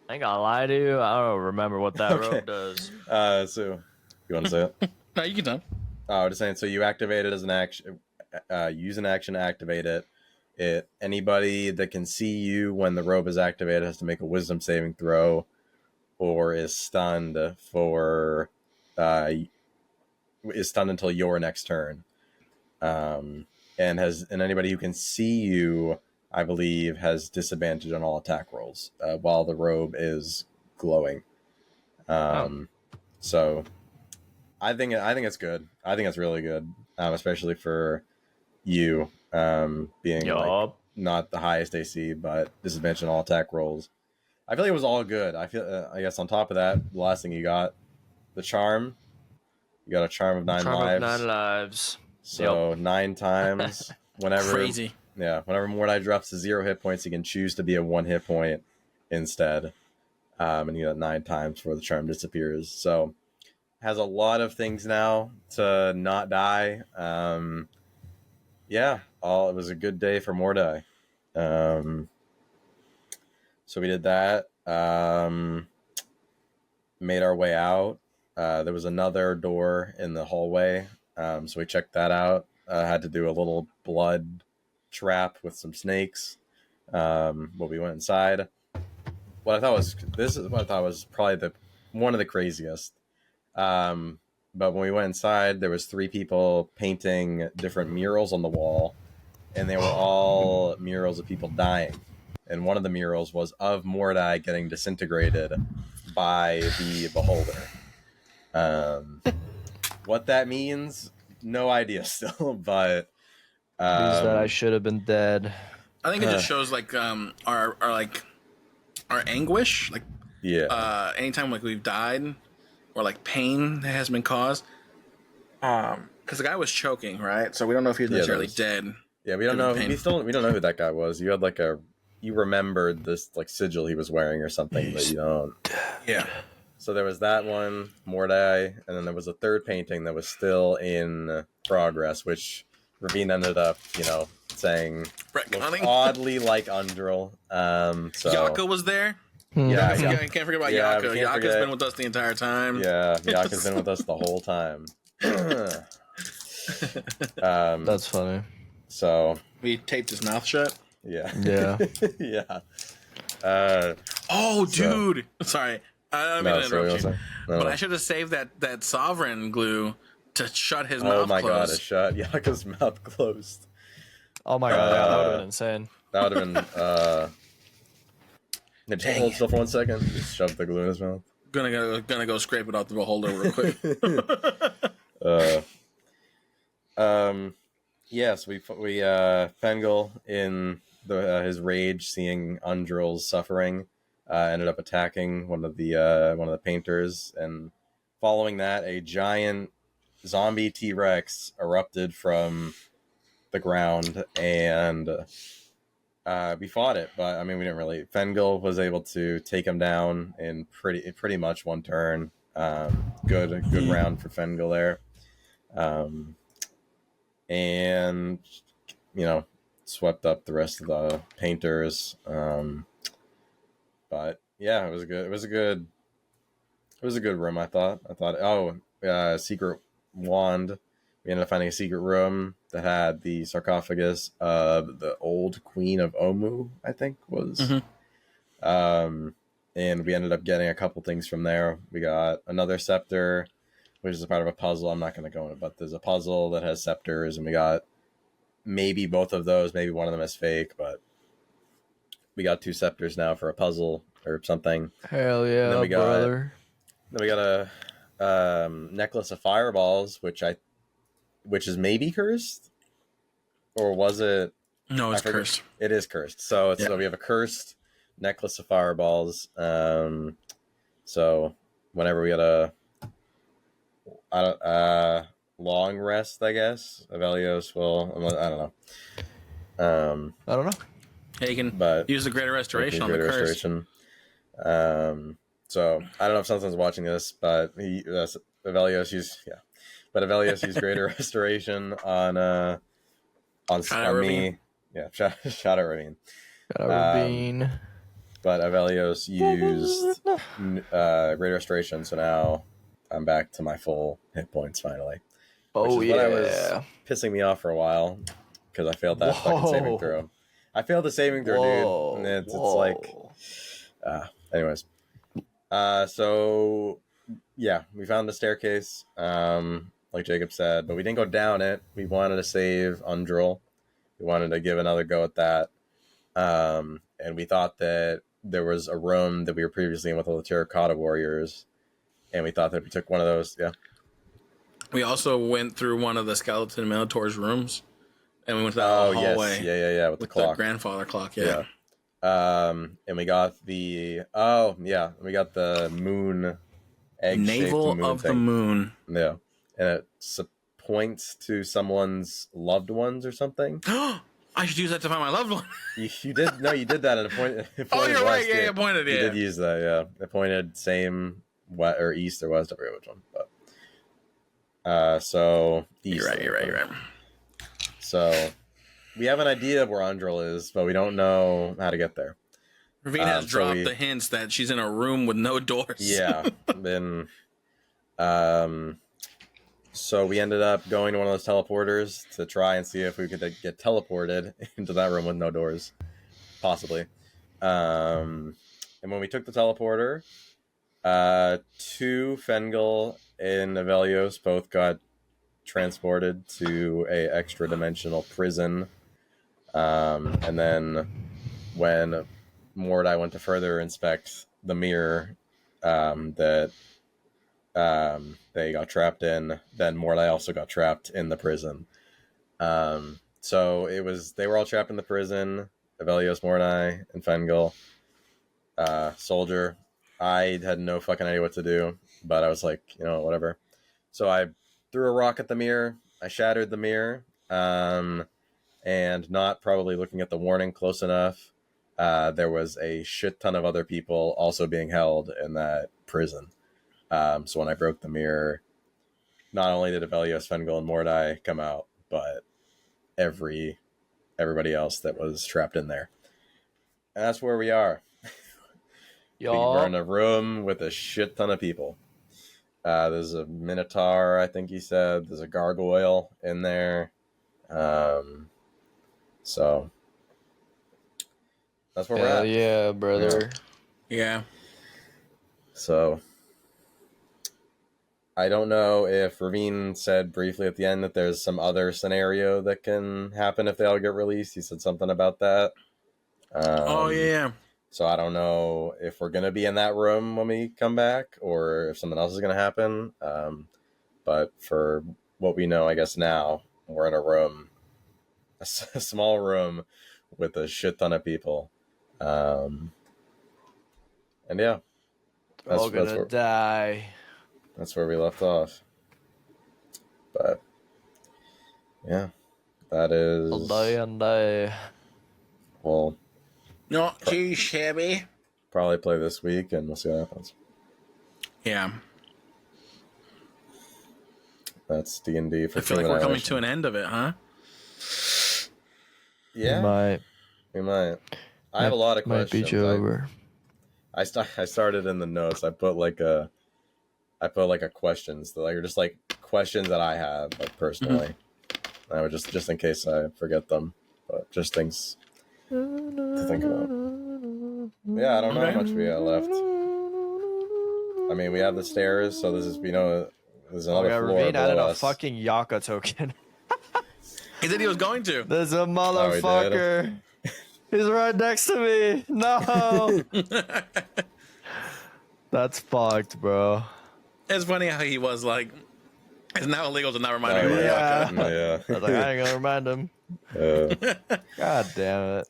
I ain't gonna lie to you. I don't remember what that robe does. So you want to say it? No, you can tell. I was just saying. So you activate it as an action. Use an action to activate it. Anybody that can see you when the robe is activated has to make a Wisdom saving throw, or is stunned until your next turn. And anybody who can see you, I believe, has disadvantage on all attack rolls while the robe is glowing. So I think it's good. I think it's really good, especially for you being like, not the highest AC, but disadvantage on all attack rolls. I feel like it was all good. I guess on top of that, the last thing you got, the charm. You got a charm of 9 lives. So 9 times. Whenever crazy. Yeah, whenever Mordai drops to 0 hit points, he can choose to be a 1 hit point instead. And you got 9 times before the charm disappears. So has a lot of things now to not die. It was a good day for Mordai. So we did that. Made our way out. There was another door in the hallway. So we checked that out. Had to do a little blood trap with some snakes. But we went inside. This is what I thought was probably one of the craziest. But when we went inside, there was 3 people painting different murals on the wall, and they were all murals of people dying. And one of the murals was of Mordai getting disintegrated by the Beholder. What that means, no idea still, but means that I should have been dead. I think it just shows like our anguish, like anytime like we've died or like pain that has been caused. Because the guy was choking, right? So we don't know if he was necessarily dead. Yeah, we don't know. We don't know who that guy was. You had like you remembered this like sigil he was wearing or something, but you don't. Yeah. So there was that one, Mordai, and then there was a third painting that was still in progress, which Ravine ended up, saying retconning? oddly like Undril. So Yaka was there. Yeah, I can't forget about Yaka. Yaka's been with us the entire time. Yeah, Yaka's been with us the whole time. That's funny. So we taped his mouth shut. Yeah. Yeah. Yeah. Dude. Sorry. I mean to interrupt you. No. But I should have saved that sovereign glue to shut his mouth closed. Oh my god, it shut Yaka's mouth closed. Oh my god, that would have been insane. That would have been just hold still for 1 second. Just shove the glue in his mouth. Gonna go scrape it off the beholder real quick. Yes, we Fengel in his rage, seeing Undrill's suffering, ended up attacking one of the painters, and following that, a giant zombie T-Rex erupted from the ground, and we fought it, but I mean, we didn't really. Fengel was able to take him down in pretty much one turn. Good round for Fengel there. And swept up the rest of the painters. But yeah, it was a good room. I thought secret wand. We ended up finding a secret room that had the sarcophagus of the old Queen of Omu, I think was. Mm-hmm. And we ended up getting a couple things from there. We got another scepter, which is a part of a puzzle. I'm not going to go into it, but there's a puzzle that has scepters, and we got maybe both of those. Maybe one of them is fake, but we got 2 scepters now for a puzzle or something. Hell yeah, brother. Then we got a necklace of fireballs, which is maybe cursed, or was it? No, it's cursed. It is cursed. So we have a cursed necklace of fireballs. So whenever we had a long rest, I guess Avelios will. I don't know. I don't know. Yeah, you can use the Greater Restoration on the curse. So I don't know if someone's watching this, but Avelios used Greater Restoration on me. Yeah, shout out Ravine. Shout out Ravine. But Avelios used Greater Restoration, so now I'm back to my full hit points finally. Oh yeah. What was pissing me off for a while because I failed that fucking saving throw. I failed the saving throw, dude. And it's like, anyways. So yeah, we found the staircase, like Jacob said, but we didn't go down it. We wanted to save Undrill. We wanted to give another go at that. And we thought that there was a room that we were previously in with all the Terracotta Warriors, and we thought that we took one of those. Yeah. We also went through one of the Skeleton Minotaur's rooms, and we went to that hallway. Yes. Yeah, with the clock. The grandfather clock, yeah. And we got the moon egg navel of the moon. Yeah, and it points to someone's loved ones or something. I should use that to find my loved one. You did. No, you did that at a point. Oh, you're right. Yeah, it pointed. You did use that. Yeah, it pointed same or east or west. I forget which one, but so east. You're right. So we have an idea of where Undrill is, but we don't know how to get there. Ravine has dropped the hints that she's in a room with no doors. Yeah. Then, so we ended up going to one of those teleporters to try and see if we could get teleported into that room with no doors, possibly. And when we took the teleporter, 2 Fengel and Avelios both got transported to a extra-dimensional prison. And then when Mordai went to further inspect the mirror that they got trapped in, then Mordai also got trapped in the prison. So they were all trapped in the prison. Avelios, Mordai, and Fengel. Soldier. I had no fucking idea what to do, but I was like, whatever. So I threw a rock at the mirror. I shattered the mirror. And not probably looking at the warning close enough, there was a shit ton of other people also being held in that prison. So when I broke the mirror, not only did Avelios, Fengel, and Mordai come out, but everybody else that was trapped in there. And that's where we are. We're in a room with a shit ton of people. There's a Minotaur, I think he said. There's a gargoyle in there. So that's where we're at. Yeah, brother. Yeah. So I don't know if Ravine said briefly at the end that there's some other scenario that can happen if they all get released. He said something about that. Oh, yeah. So I don't know if we're going to be in that room when we come back or if something else is going to happen. But for what we know, I guess now, we're in a room, a small room with a shit ton of people. And yeah. We're all going to die. That's where we left off. But yeah, that is... I'll die and die. Well... Not too shabby. Probably play this week, and we'll see what happens. Yeah. That's D&D for I feel like we're coming to an end of it, huh? Yeah. We might. I have a lot of questions. Might beat you over. I started in the notes. I put like a questions that are just like questions that I have like personally. I would just in case I forget them, but just things to think about. Yeah, I don't know how much we got left. I mean, we have the stairs, so there's another floor Ravine below added us. a fucking Yaka token. He said he was going to. There's a motherfucker. He's right next to me. No. That's fucked, bro. It's funny how he was like, it's now illegal to not remind him. Yeah. Yeah. I was like, I ain't gonna remind him. God damn it.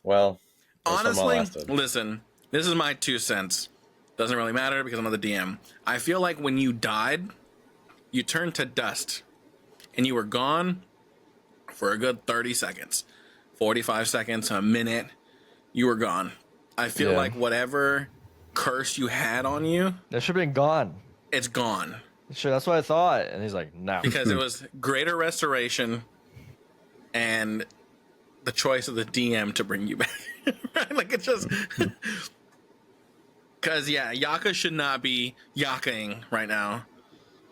Well, honestly, listen, this is my 2 cents. Doesn't really matter because I'm not the DM. I feel like when you died, you turned to dust and you were gone for a good 30 seconds, 45 seconds, a minute. You were gone. I feel like whatever curse you had on you, that should have been gone. It's gone. Sure, that's what I thought. And he's like, no. Because it was greater restoration and the choice of the DM to bring you back. Right? Like, it's just... Because, yeah, Yaka should not be Yakaing right now.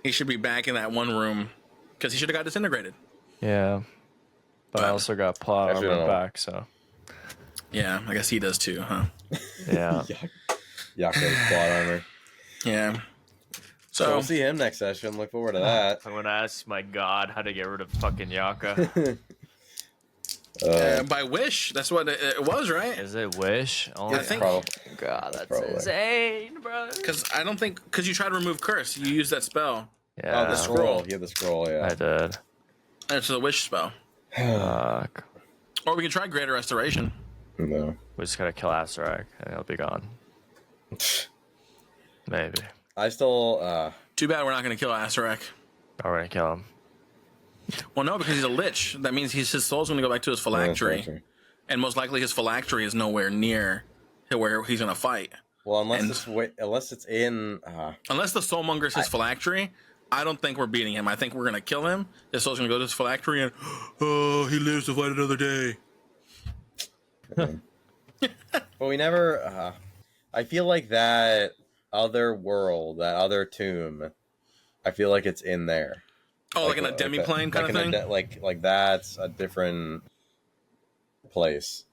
He should be back in that one room because he should have got disintegrated. Yeah. But I also got plot armor back, so... Yeah, I guess he does too, huh? Yeah. Yaka's plot armor. Yeah. So we'll see him next session. Look forward to that. I'm gonna ask my god how to get rid of fucking Yaka. By wish. That's what it was, right? Is it wish? I think. God, that's insane, bro. Because I don't think because you tried to remove curse, you used that spell. Yeah. Oh, the scroll. You had the scroll. Yeah. I did. And it's a wish spell. Fuck. Or we can try greater restoration. No. We just gotta kill Azarak and he'll be gone. Maybe. I still. Too bad we're not going to kill Azarak. Oh, we're gonna kill him. Well, no, because he's a lich. That means his soul's going to go back to his phylactery. And most likely his phylactery is nowhere near where he's going to fight. Well, unless it's in... unless the soulmonger's his phylactery, I don't think we're beating him. I think we're going to kill him. His soul's going to go to his phylactery and, oh, he lives to fight another day. But we never... I feel like that other world, that other tomb, I feel like it's in there. Oh, like in a demi-plane kind of thing? Like that's a different place.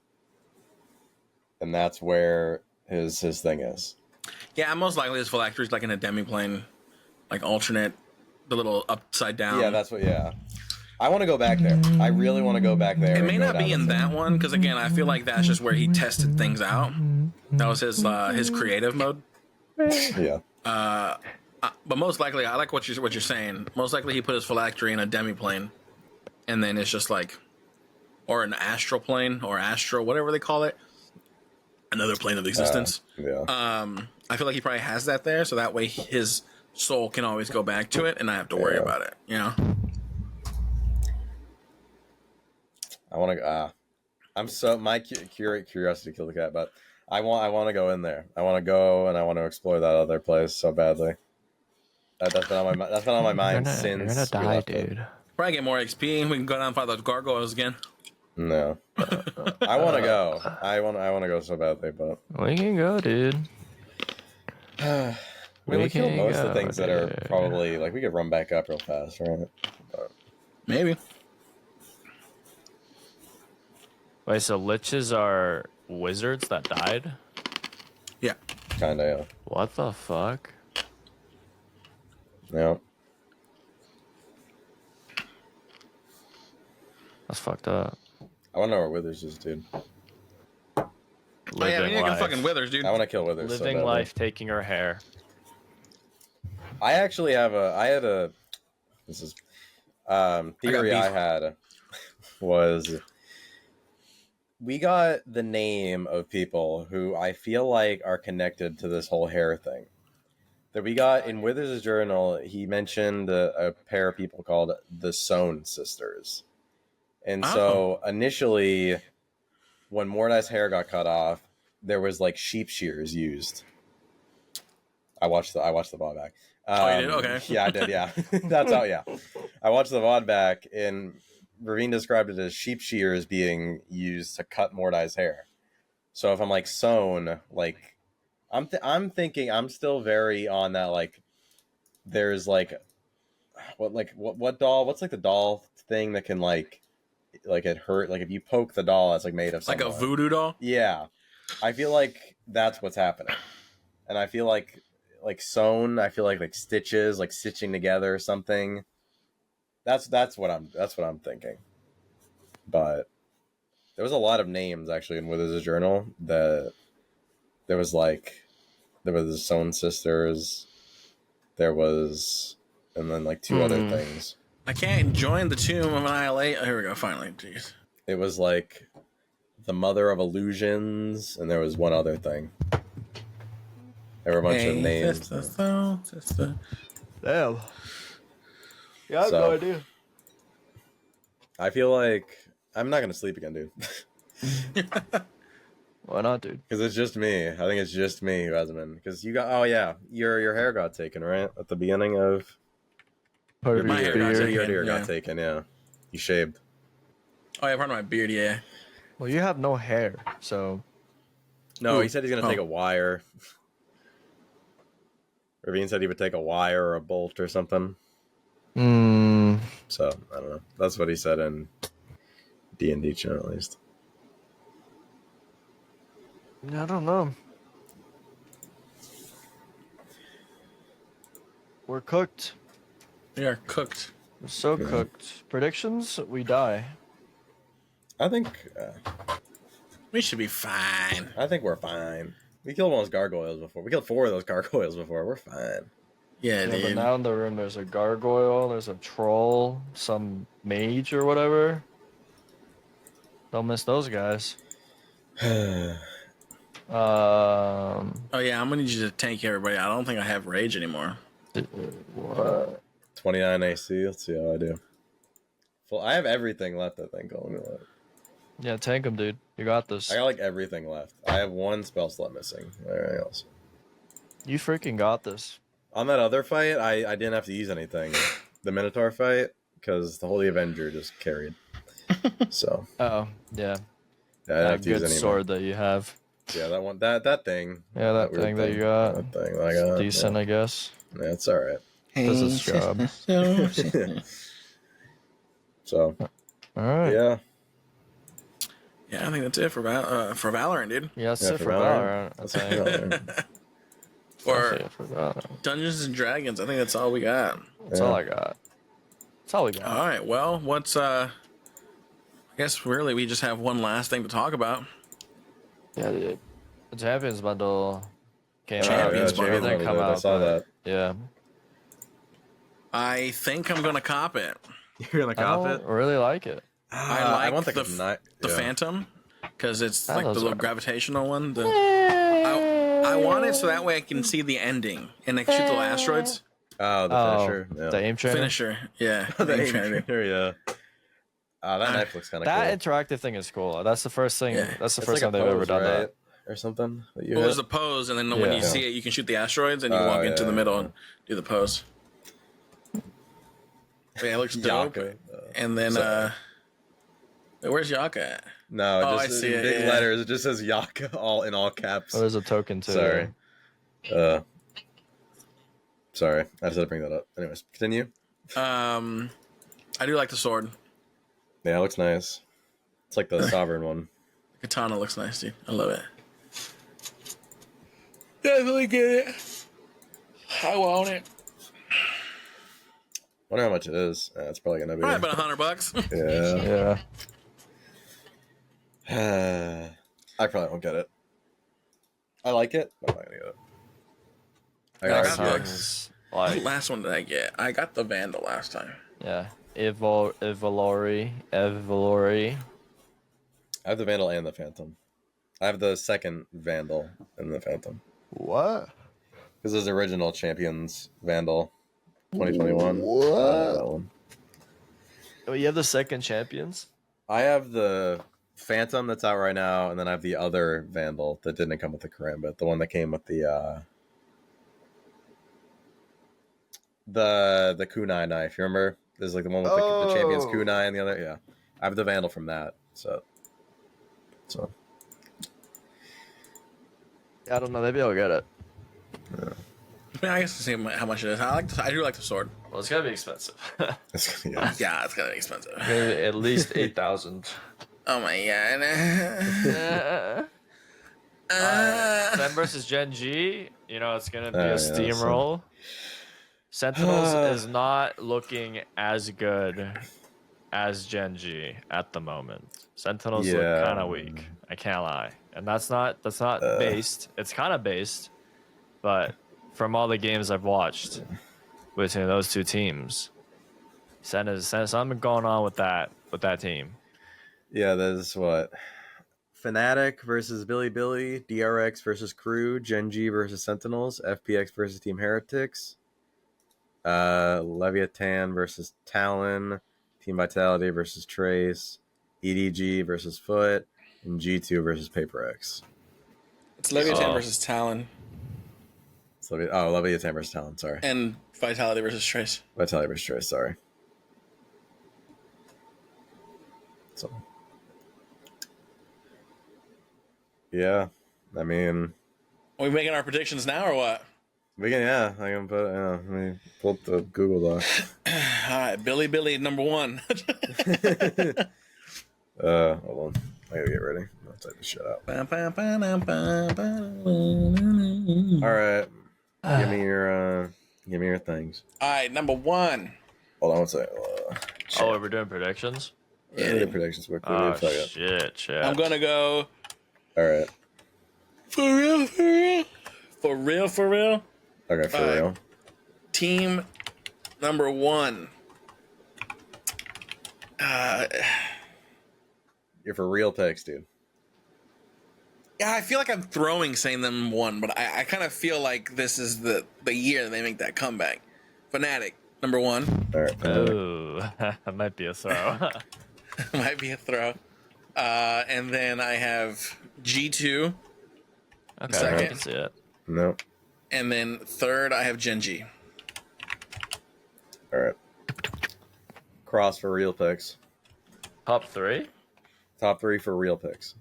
And that's where his thing is. Yeah, most likely his phylactery is like in a demi-plane, like alternate, the little upside down. Yeah, that's what, yeah. I want to go back there. I really want to go back there. It may not be in that one, because again, I feel like that's just where he tested things out. That was his creative mode. Yeah. But most likely, I like what you're saying. Most likely, he put his phylactery in a demi-plane, and then it's just like, or an astral plane, or astral, whatever they call it, another plane of existence. Yeah. I feel like he probably has that there, so that way his soul can always go back to it, and not have to worry about it. You know. I want to. I'm so my curiosity killed the cat, but I want to go in there. I want to go and I want to explore that other place so badly. That's been on my mind since. You're gonna die, dude. Probably get more XP. We can go down and fight those gargoyles again. No. I want to go. I want to go so badly, but we can go, dude. I mean, we killed most of the things that are probably like we could run back up real fast, right? But... Maybe. Wait, so liches are wizards that died? Yeah. Kinda, yeah. What the fuck? Yeah. Oh, That's fucked up. I want to know where Withers is, dude. Oh, yeah, we need to get fucking Withers, dude. I want to kill Withers. Living so life, taking her hair. I actually have this is theory I had was we got the name of people who I feel like are connected to this whole hair thing. That we got in Withers' journal, he mentioned a pair of people called the Sohn sisters. And so initially, when Mordai's hair got cut off, there was like sheep shears used. I watched the VOD back. Oh, you did? Okay. Yeah, I did. Yeah, that's how. Yeah, I watched the VOD back, and Ravine described it as sheep shears being used to cut Mordai's hair. So if I'm like Sohn, like I'm thinking I'm still very on that. Like, there's like what doll? What's like the doll thing that can like it hurt? Like if you poke the doll, it's like made of something. Like a voodoo doll. Yeah, I feel like that's what's happening, and I feel like sewn. I feel like stitches, like stitching together or something. That's what I'm thinking. But there was a lot of names actually in Withers' journal that there was the Sohn sisters, there was, and then like two other things. I can't join the Tomb of Annihilation. Here we go. Finally, jeez. It was like the Mother of Illusions, and there was one other thing. There were a bunch of names. Sister. Damn. Yeah, I have no idea. I feel like I'm not gonna sleep again, dude. Why not, dude? Because it's just me. I think it's just me who hasn't been. Because you got, your hair got taken, right? At the beginning of part of your beard. Your hair got taken, yeah. You shaved. Oh yeah, part of my beard, yeah. Well, you have no hair, so. No, he said he's gonna take a wire. Ravine said he would take a wire or a bolt or something. So I don't know. That's what he said in D&D channel, at least. I don't know. We're cooked. We are cooked. We're so cooked. Predictions? We die. I think we should be fine. I think we're fine. We killed one of those gargoyles before. We killed 4 of those gargoyles before. We're fine. Yeah, dude. But now in the room, there's a gargoyle, there's a troll, some mage or whatever. Don't miss those guys. Oh yeah, I'm gonna need you to tank everybody. I don't think I have rage anymore. What? 29 AC. Let's see how I do. Well, I have everything left, I think. Let me look. Yeah, tank him, dude. You got this. I got like everything left. I have 1 spell slot missing. Everything else. You freaking got this. On that other fight, I didn't have to use anything. The Minotaur fight, because the Holy Avenger just carried. So. Oh, yeah. I didn't have to use good any sword that you have. Yeah, that one, that thing. Yeah, that thing that you got. That thing that I got. Decent, yeah. I guess. Yeah, it's all right. Does its job. So. All right. Yeah. Yeah, I think that's it for Valorant, dude. Yeah, that's it for Valorant. That's Valorant. Or Dungeons and Dragons. I think that's all we got. That's all I got. That's all we got. All right. Well, what's I guess really we just have one last thing to talk about. Yeah, dude. The Champions bundle came Champions out. bundle. Everything come out. I saw that. Yeah. I think I'm gonna cop it. You're gonna cop it? I really like it. I like the Phantom because it's like the little gravitational one. I want it so that way I can see the ending and I can shoot the little asteroids. Oh, the finisher. Yeah. The aim trainer. Finisher, yeah. The aim trainer, yeah. That Netflix kind of that interactive thing is cool. That's the first thing. Yeah. That's the first like time they've ever done that. Or something. Well, there's a pose, and then when you see it, you can shoot the asteroids, and you walk into the middle and do the pose. But yeah, it looks dope. And then Wait, where's Yaka at? No, Oh, just I see it. big letters. It just says Yaka all in all caps. Oh, there's a token too. Sorry. Sorry. I just had to bring that up. Anyways, continue. I do like the sword. Yeah, it looks nice. It's like the sovereign one. The katana looks nice, dude. I love it. Definitely get it. I want it. Wonder how much it is. It's probably gonna be Probably about $100. Yeah. I probably won't get it. I like it, but I'm not gonna get it. I got the last one did I get? I got the Vandal last time. Yeah. Evolori. I have the Vandal and the Phantom. I have the second Vandal and the Phantom. What? This is original Champions Vandal 2021. What? That one. Oh, you have the second Champions? I have the Phantom that's out right now, and then I have the other Vandal that didn't come with the Karambit. The one that came with the kunai knife. You remember? There's like the one with the Champions kunai and the other. Yeah, I have the Vandal from that. So. I don't know. Maybe I'll get it. Yeah. I mean, I guess to see how much it is. I do like the sword. Well, it's gotta be expensive. Yeah, it's gonna be expensive. Maybe at least 8,000. Oh my god. Zen versus Gen G. You know, it's gonna be a steamroll. Sentinels is not looking as good as Gen G at the moment. Sentinels look kind of weak. I can't lie, and that's not based. It's kind of based, but from all the games I've watched between those two teams, something going on with that team. Yeah, there's what? Fnatic versus Billy, DRX versus Crew, Gen G versus Sentinels, FPX versus Team Heretics, Leviathan versus Talon, Team Vitality versus Trace, EDG versus Foot, and G2 versus Paper X. It's Leviathan versus Talon. Leviathan versus Talon, sorry. And Vitality versus Trace. Vitality versus Trace, sorry. So. Yeah, I mean... Are we making our predictions now or what? I can put, let me pull up the Google Doc. Alright, Billy, number 1. Hold on. I gotta get ready. I'll type this shit out. Alright. Give me your things. Alright, number 1. Hold on one second. We're doing predictions? Yeah, the predictions quickly. Oh, shit. I'm gonna go... Alright. For real? Okay, for real. Team number 1. You're for real picks, dude. Yeah, I feel like I'm throwing saying them 1, but I kind of feel like this is the year that they make that comeback. Fnatic, number 1. All right. Oh, that might be a throw. Might be a throw. And then I have G2. Okay, Second. I can see it. No. And then third, I have Gen G. All right. Cross for real picks. Top 3? Top 3 for real picks.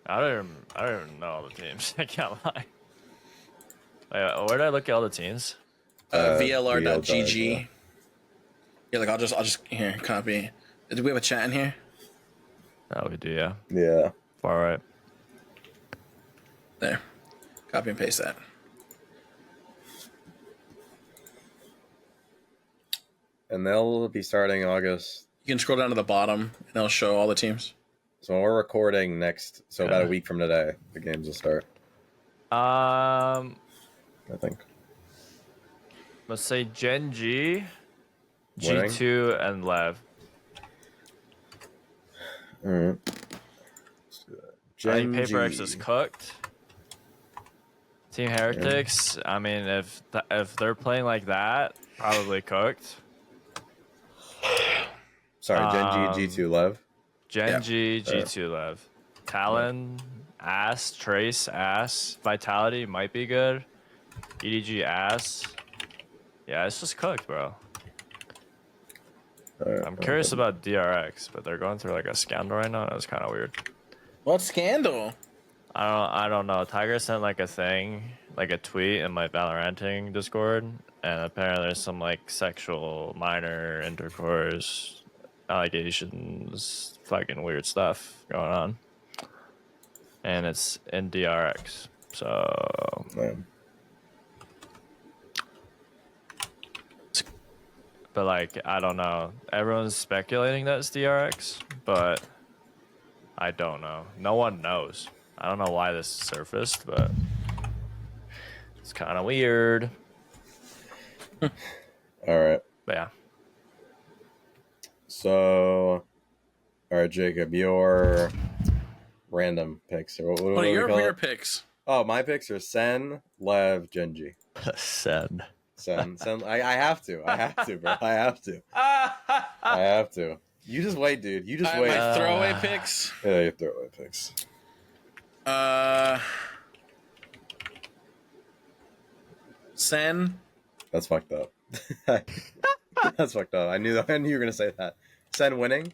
I don't even know all the teams. I can't lie. Wait, where did I look at all the teams? VLR.gg. Yeah, like I'll just here copy. Do we have a chat in here? Oh, we do, yeah. Yeah. Far right. There. Copy and paste that. And they'll be starting August. You can scroll down to the bottom and it'll show all the teams. So when we're recording about a week from today, the games will start. I think. Let's say Gen G, Winning. G2, and Lev. All right. I think Paper X is cooked. Team Heretics, I mean, if they're playing like that, probably cooked. Sorry, Gen G, G2, Lev. Gen G, G2, Lev. Talon, ass. Trace, ass. Vitality might be good. EDG, ass. Yeah, it's just cooked, bro. I'm curious about DRX, but they're going through like a scandal right now. That was kind of weird. What scandal? I don't know. Tiger sent like a thing, like a tweet in my Valoranting Discord, and apparently there's some like sexual minor intercourse allegations, fucking weird stuff going on, and it's in DRX. So, but like I don't know. Everyone's speculating that it's DRX, but I don't know. No one knows. I don't know why this surfaced, but it's kind of weird. All right. But yeah. So, all right, Jacob, your random picks. What are your picks? Oh, my picks are Sen, Lev, Genji. Sen. I have to, bro. I have to. You just wait, dude. You just wait. My throwaway picks. Yeah, your throwaway picks. Sen. That's fucked up. That's fucked up. I knew you were gonna say that. Sen winning.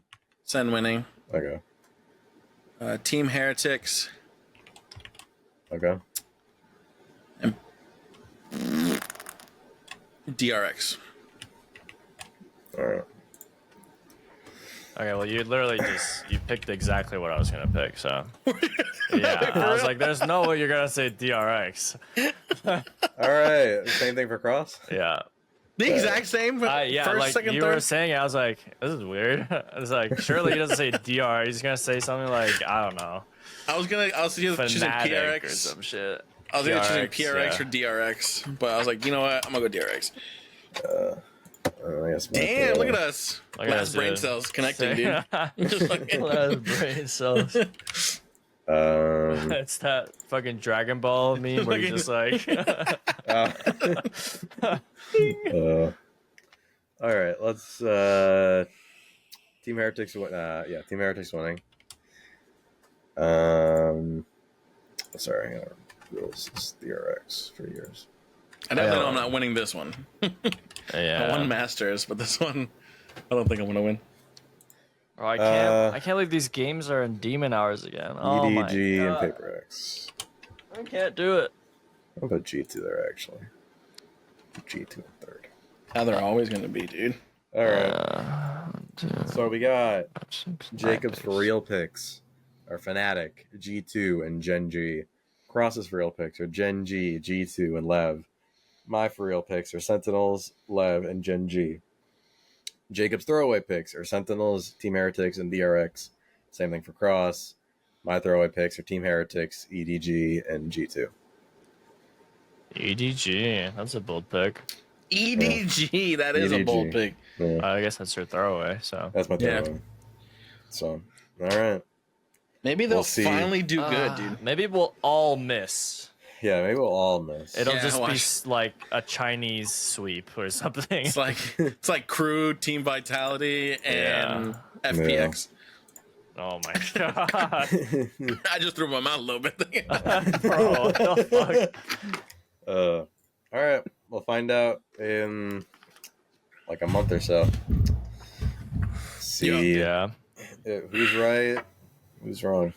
Okay. Team Heretics. Okay. And DRX. All right. Okay, well, you literally you picked exactly what I was gonna pick. So yeah, I was like, "There's no way you're gonna say DRX." All right, same thing for Cross. Yeah, the exact same. Yeah, first, like second, you third? were saying, I was like, "This is weird." I was like, "Surely he doesn't say DR. He's gonna say something like I don't know." I was choosing PRX or some shit. I was either choosing PRX or DRX, but I was like, you know what? I'm gonna go DRX. I guess damn, look at us. Last brain cells connecting, dude. Last brain cells. It's that fucking Dragon Ball meme where you're just like. All right, let's. Team Heretics. Yeah, Team Heretics winning. Sorry, hang on. Rules is DRX for years. I definitely know I'm not winning this one. Yeah. I won Masters, but this one, I don't think I'm gonna win. Oh, I can't believe these games are in demon hours again. Oh my God. EDG and Paper X. I can't do it. I'll put G2 there, actually. G2 in third. How they're always gonna be, dude. All right. So we got Jacob's for real picks are Fnatic, G2, and Gen G. Cross's for real picks are Gen G, G2, and Lev. My for real picks are Sentinels, Lev, and Gen G. Jacob's throwaway picks are Sentinels, Team Heretics, and DRX. Same thing for Cross. My throwaway picks are Team Heretics, EDG, and G2. EDG, that's a bold pick. EDG, that is a bold pick. Yeah. I guess that's your throwaway. So that's my throwaway. Yeah. So, all right. Maybe they'll finally do good, dude. Maybe we'll all miss. Yeah, maybe we'll all miss. It'll just be like a Chinese sweep or something. It's like Crew, Team Vitality, and FPX. Yeah. Oh my God. I just threw my mouth a little bit. Bro, what the fuck? All right. We'll find out in like a month or so. See who's right, who's wrong.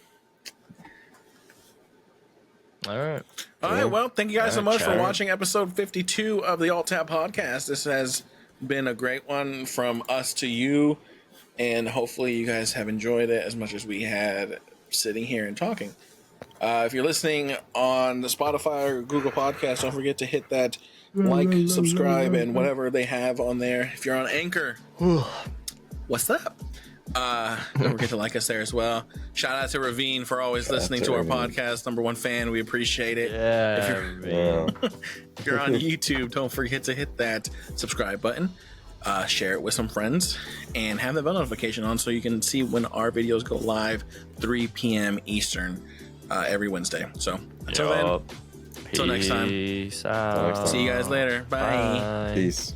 All right. Well, thank you guys so much for watching episode 52 of the Alt Tab Podcast. This has been a great one from us to you, and hopefully you guys have enjoyed it as much as we had sitting here and talking. If you're listening on the Spotify or Google Podcast, don't forget to hit that like, subscribe, and whatever they have on there. If you're on Anchor, what's up? Don't forget to like us there as well. Shout out to Ravine for always listening to our podcast. #1 fan. We appreciate it. Yeah. If you're on YouTube, don't forget to hit that subscribe button. Share it with some friends and have the bell notification on so you can see when our videos go live 3 p.m. Eastern every Wednesday. So until then, until next time. Peace out. See you guys later. Bye. Peace.